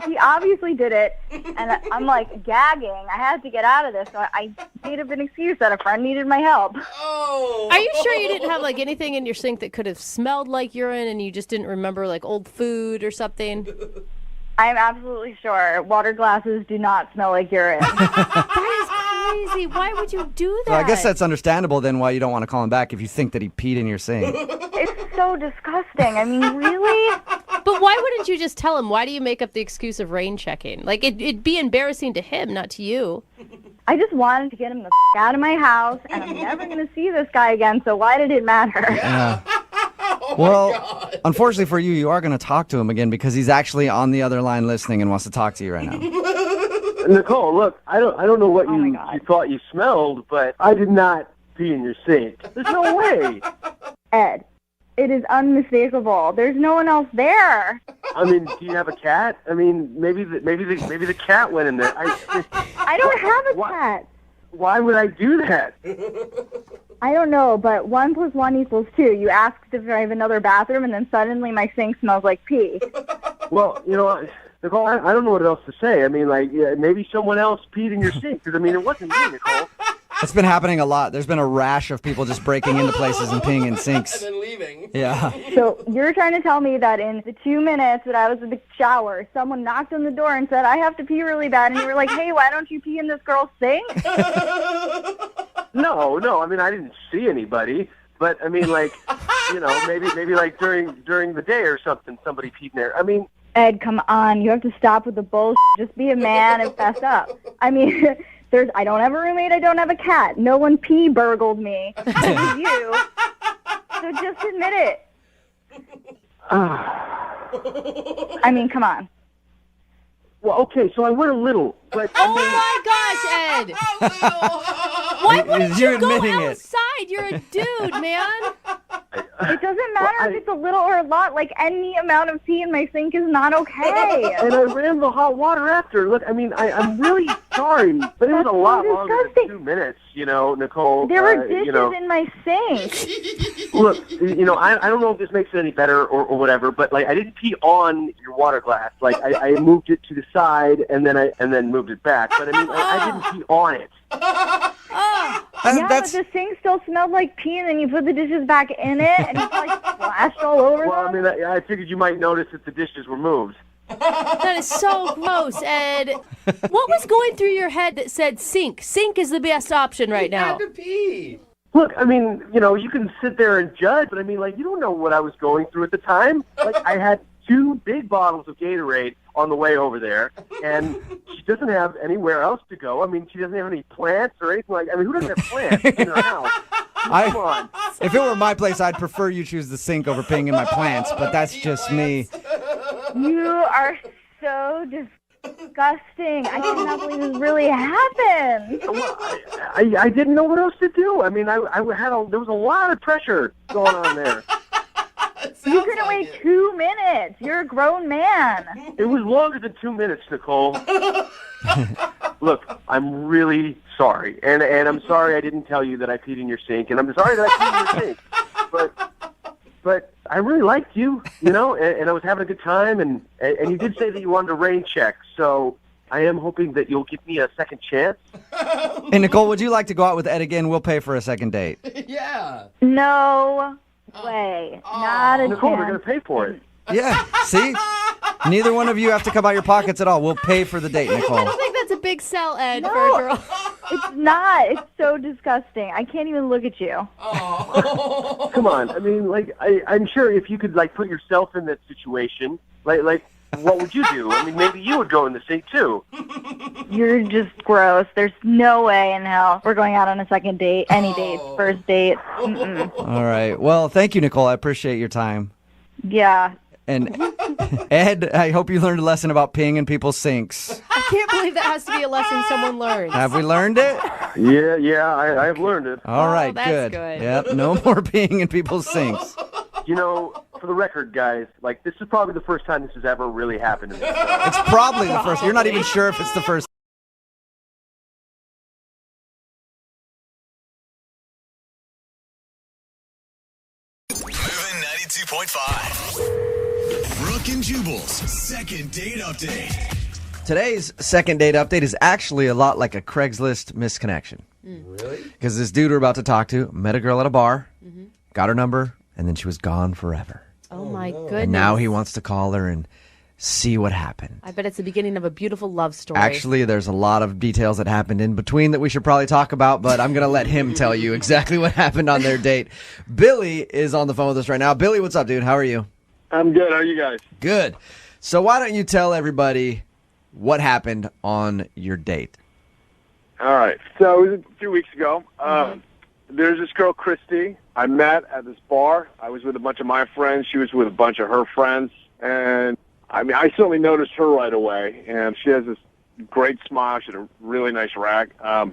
he obviously did it, and I'm like gagging. I had to get out of this, so I made up an excuse that a friend needed my help. Are you sure you didn't have like anything in your sink that could have smelled like urine and you just didn't remember like old food or something? I'm absolutely sure. Water glasses do not smell like urine. That is crazy. Why would you do that? Well, I guess that's understandable then why you don't want to call him back if you think that he peed in your sink. It's so disgusting. I mean, really? But why wouldn't you just tell him? Why do you make up the excuse of rain checking? Like, it'd be embarrassing to him, not to you. I just wanted to get him the out of my house, and I'm never going to see this guy again, so why did it matter? Yeah. Well, unfortunately for you, you are going to talk to him again because he's actually on the other line listening and wants to talk to you right now. Nicole, look, I don't know what you thought you smelled, but I did not pee in your sink. There's no way. Ed, it is unmistakable. There's no one else there. I mean, do you have a cat? I mean, maybe the cat went in there. I don't have a cat. Why would I do that? I don't know, but 1 + 1 = 2. You asked if I have another bathroom, and then suddenly my sink smells like pee. Well, you know, Nicole, I don't know what else to say. I mean, like, yeah, maybe someone else peed in your sink. Because, I mean, it wasn't me, Nicole. It's been happening a lot. There's been a rash of people just breaking into places and peeing in sinks. And then leaving. Yeah. So you're trying to tell me that in the 2 minutes that I was in the shower, someone knocked on the door and said, I have to pee really bad, and you were like, hey, why don't you pee in this girl's sink? No. I mean, I didn't see anybody. But, I mean, like, you know, maybe like during the day or something, somebody peed in there. I mean... Ed, come on. You have to stop with the bullshit. Just be a man and fess up. I mean... I don't have a roommate, I don't have a cat. No one pee burgled me. It was you. So just admit it. I mean, come on. Well, okay, so I went a little, but... Oh my gosh, Ed! Why wouldn't you go outside? You're a dude, man. It doesn't matter if it's a little or a lot. Like, any amount of pee in my sink is not okay. And I ran the hot water after. Look, I mean, I'm really sorry, but it was a lot longer than 2 minutes, you know, Nicole. There were dishes in my sink. Look, you know, I don't know if this makes it any better or whatever, but, like, I didn't pee on your water glass. Like, I moved it to the side and then moved it back. But, I mean, I didn't pee on it. But the sink still smelled like pee, and then you put the dishes back in it, and it's like splashed all over Well, them. I mean, I figured you might notice that the dishes were moved. That is so gross, Ed. What was going through your head that said sink? Sink is the best option right now. Had to pee. Look, I mean, you know, you can sit there and judge, but I mean, like, you don't know what I was going through at the time. Like, I had 2 big bottles of Gatorade on the way over there, and she doesn't have anywhere else to go. I mean, she doesn't have any plants or anything like that. I mean, who doesn't have plants in her house? Come on. If it were my place, I'd prefer you choose the sink over peeing in my plants, but that's just me. You are so disgusting. I cannot believe this really happened. Well, I didn't know what else to do. I mean, there was a lot of pressure going on there. You couldn't wait 2 minutes. You're a grown man. It was longer than 2 minutes, Nicole. Look, I'm really sorry. And I'm sorry I didn't tell you that I peed in your sink. And I'm sorry that I peed in your sink. But I really liked you, you know, and I was having a good time. And you did say that you wanted a rain check. So I am hoping that you'll give me a second chance. Hey, Nicole, would you like to go out with Ed again? We'll pay for a second date. Yeah. No way. Not a Nicole, chance. we're going to pay for it. Yeah, see? Neither one of you have to come out your pockets at all. We'll pay for the date, Nicole. I don't think that's a big sell, Ed, for a girl. It's not. It's so disgusting. I can't even look at you. Come on. I mean, like, I'm sure if you could, like, put yourself in that situation, like, what would you do? I mean, maybe you would go in the sink, too. You're just gross. There's no way in hell we're going out on a second date, any date, first date. Mm-mm. All right. Well, thank you, Nicole. I appreciate your time. Yeah. And Ed, I hope you learned a lesson about peeing in people's sinks. I can't believe that has to be a lesson someone learns. Have we learned it? Yeah, I have learned it. All right, that's good. good. Yep, no more peeing in people's sinks. You know, for the record, guys, like, this is probably the first time this has ever really happened to me. It's probably the first. You're not even sure if it's the first. Moving 92.5. Brooke and Jubal's second date update. Today's second date update is actually a lot like a Craigslist misconnection. Really? Because this dude we're about to talk to met a girl at a bar, got her number, and then she was gone forever. Oh, my goodness. And now he wants to call her and see what happened. I bet it's the beginning of a beautiful love story. Actually, there's a lot of details that happened in between that we should probably talk about, but I'm going to let him tell you exactly what happened on their date. Billy is on the phone with us right now. Billy, what's up, dude? How are you? I'm good. How are you guys? Good. So why don't you tell everybody what happened on your date? All right. So it was a few weeks ago. There's this girl, Christy. I met at this bar. I was with a bunch of my friends. She was with a bunch of her friends. And, I mean, I certainly noticed her right away. And she has this great smile. She had a really nice rack. Yeah,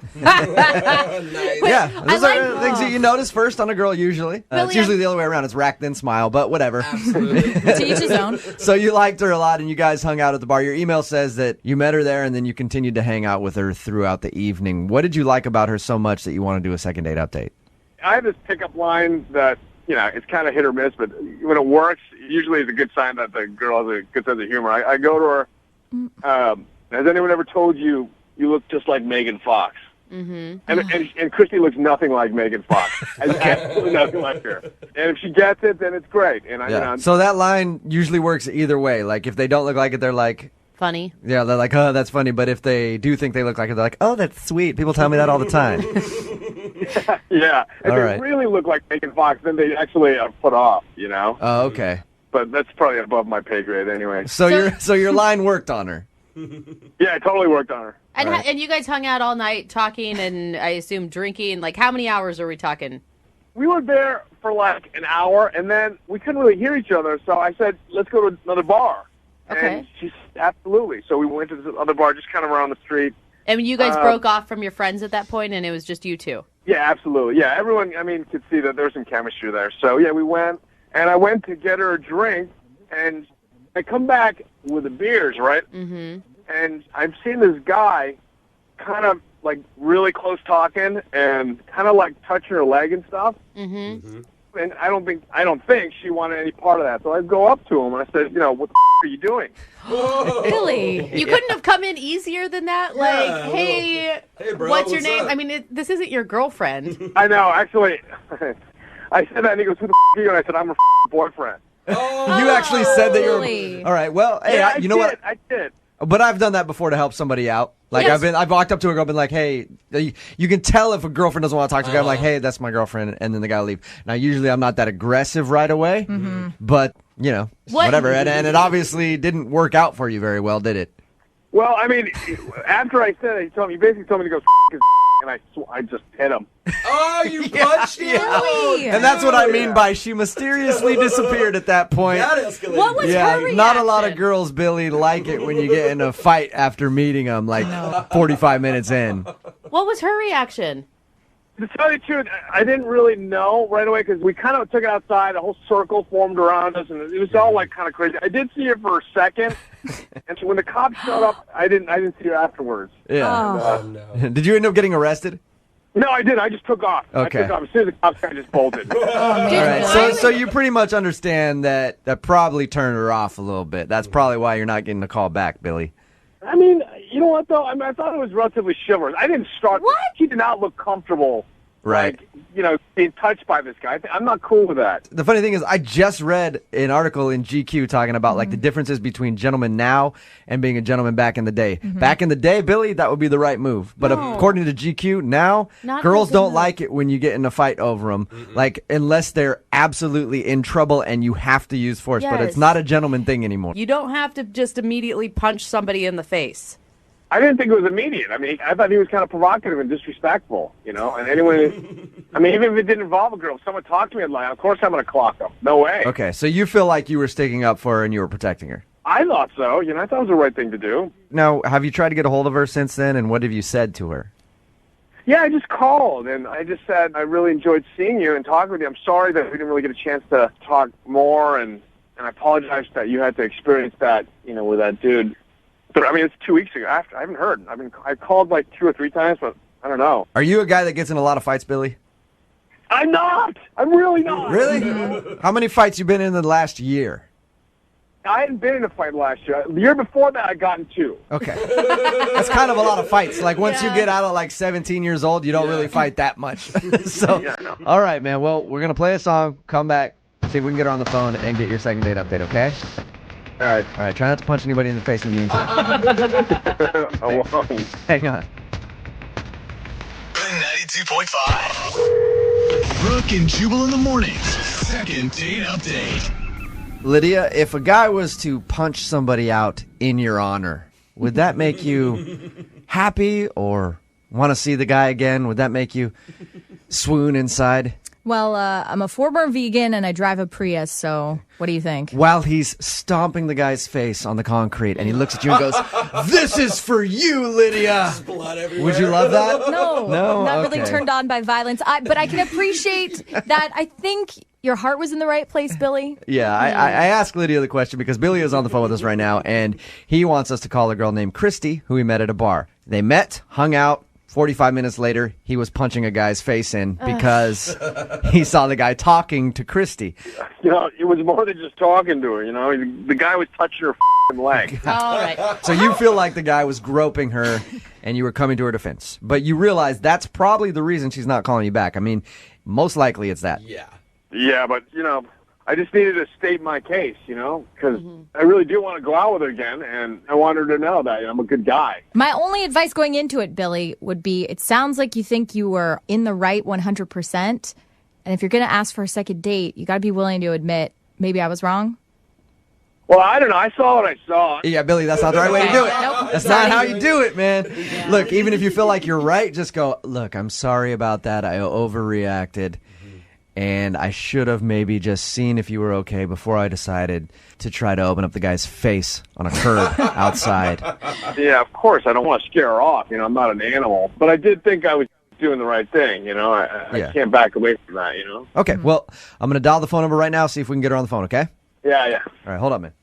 those are things that you notice first on a girl usually. It's usually the other way around. It's rack, then smile, but whatever. To each his own. So you liked her a lot and you guys hung out at the bar. Your email says that you met her there and then you continued to hang out with her throughout the evening. What did you like about her so much that you want to do a second date update? I have this pickup line that, you know, it's kind of hit or miss, but when it works, usually it's a good sign that the girl has a good sense of humor. I go to her, has anyone ever told you you look just like Megan Fox? And Christy looks nothing like Megan Fox. Absolutely nothing like her. And if she gets it, then it's great. And I, you know, So that line usually works either way. Like if they don't look like it, they're like... Funny. Yeah, they're like, oh, that's funny. But if they do think they look like it, they're like, oh, that's sweet. People tell me that all the time. yeah. If All they right. really look like Megan Fox, then they actually are put off, you know? Oh, okay. But that's probably above my pay grade anyway. So your line worked on her. Yeah, it totally worked on her. And, and you guys hung out all night talking and I assume drinking. Like, how many hours are we talking? We were there for like an hour, and then we couldn't really hear each other, so I said, let's go to another bar. Okay. And she said, absolutely. So we went to this other bar just kind of around the street. And you guys broke off from your friends at that point, and it was just you two? Yeah, absolutely. Yeah, everyone, I mean, could see that there was some chemistry there. So, yeah, we went, and I went to get her a drink, and I come back with the beers, right? Mm-hmm. And I've seen this guy kind of, like, really close talking and kind of, like, touching her leg and stuff. Mm-hmm. And I don't think she wanted any part of that. So I go up to him, and I said, you know, what the are you doing? Really? You couldn't have come in easier than that? Yeah, Like, hey bro, what's your what's name? up? I mean, this isn't your girlfriend. I know, actually. I said that, and he goes, who the are you? And I said, I'm her boyfriend. You actually said that you're... really? All right, well, hey, Yeah, you know what? I did. But I've done that before to help somebody out. Like Yes. I've walked up to a girl and been like, hey, you can tell if a girlfriend doesn't want to talk to a guy. I'm like, hey, that's my girlfriend, and then the guy will leave. Now usually I'm not that aggressive right away, but you know, whatever. And it obviously didn't work out for you very well, did it? Well, I mean, after I said it, he basically told me to go his and I just hit him. Oh, you punched him? Really? And that's what I mean by she mysteriously disappeared at that point. That escalated. What was her reaction? Not a lot of girls, Billy, like it when you get in a fight after meeting them, like 45 minutes in. What was her reaction? To tell you the truth, I didn't really know right away because we kind of took it outside. A whole circle formed around us, and it was all like kind of crazy. I did see her for a second, and so when the cops showed up, I didn't see her afterwards. Yeah. And, no. Did you end up getting arrested? No, I didn't. I just took off. Okay. I took off. As soon as the cops got, I just bolted. All right. So you pretty much understand that probably turned her off a little bit. That's probably why you're not getting the call back, Billy. I mean, you know what, though? I mean, I thought it was relatively chivalrous. I didn't start. What? She did not look comfortable. Right. Like, you know, being touched by this guy. I'm not cool with that. The funny thing is, I just read an article in GQ talking about like the differences between gentlemen now and being a gentleman back in the day. Back in the day, Billy, that would be the right move. But according to GQ, now Not girls good don't enough. like it when you get in a fight over them, like unless they're absolutely in trouble and you have to use force. But Yes. it's not a gentleman thing anymore. You don't have to just immediately punch somebody in the face. I didn't think it was immediate. I mean, I thought he was kind of provocative and disrespectful, you know. And anyone, I mean, even if it didn't involve a girl, if someone talked to me, I'd lie. Of course I'm going to clock them. No way. Okay, so you feel like you were sticking up for her and you were protecting her. I thought so. You know, I thought it was the right thing to do. Now, have you tried to get a hold of her since then, and what have you said to her? Yeah, I just called, and I just said, I really enjoyed seeing you and talking with you. I'm sorry that we didn't really get a chance to talk more, and I apologize that you had to experience that, you know, with that dude. But, I mean, it's 2 weeks ago. I haven't heard. I called like 2 or 3 times, but I don't know. Are you a guy that gets in a lot of fights, Billy? I'm not. I'm really not. Really? How many fights you been in the last year? I hadn't been in a fight last year. The year before that, I got in 2. Okay. That's kind of a lot of fights. Like, once you get out at, like, 17 years old, you don't really fight that much. So, all right, man. Well, we're going to play a song, come back, see if we can get her on the phone, and get your second date update, okay? All right. All right, try not to punch anybody in the face in the meantime. I won't. Hang on. 92.5. Brooke and Jubal in the mornings. Second date update. Lydia, if a guy was to punch somebody out in your honor, would that make you happy or want to see the guy again? Would that make you swoon inside? Well, I'm a former vegan and I drive a Prius, so what do you think? While he's stomping the guy's face on the concrete and he looks at you and goes, "This is for you, Lydia." Blood everywhere. Would you love that? No, not really Okay. turned on by violence. But I can appreciate that. I think your heart was in the right place, Billy. Yeah, I asked Lydia the question because Billy is on the phone with us right now, and he wants us to call a girl named Christy, who he met at a bar. They met, hung out. 45 minutes later, he was punching a guy's face in because he saw the guy talking to Christy. You know, it was more than just talking to her, you know. The guy was touching her leg. All right. So you feel like the guy was groping her and you were coming to her defense. But you realize that's probably the reason she's not calling you back. I mean, most likely it's that. Yeah, but, you know, I just needed to state my case, you know, because I really do want to go out with her again, and I want her to know that I'm a good guy. My only advice going into it, Billy, would be it sounds like you think you were in the right 100%. And if you're going to ask for a second date, you got to be willing to admit, maybe I was wrong. Well, I don't know. I saw what I saw. Yeah, Billy, that's not the right way to do it. Nope. That's not how you do it, man. Look, even if you feel like you're right, just go, "Look, I'm sorry about that. I overreacted. And I should have maybe just seen if you were okay before I decided to try to open up the guy's face on a curb outside." Yeah, of course. I don't want to scare her off. You know, I'm not an animal. But I did think I was doing the right thing, you know. I can't back away from that, you know. Okay, well, I'm going to dial the phone number right now, see if we can get her on the phone, okay? Yeah. All right, hold up, man.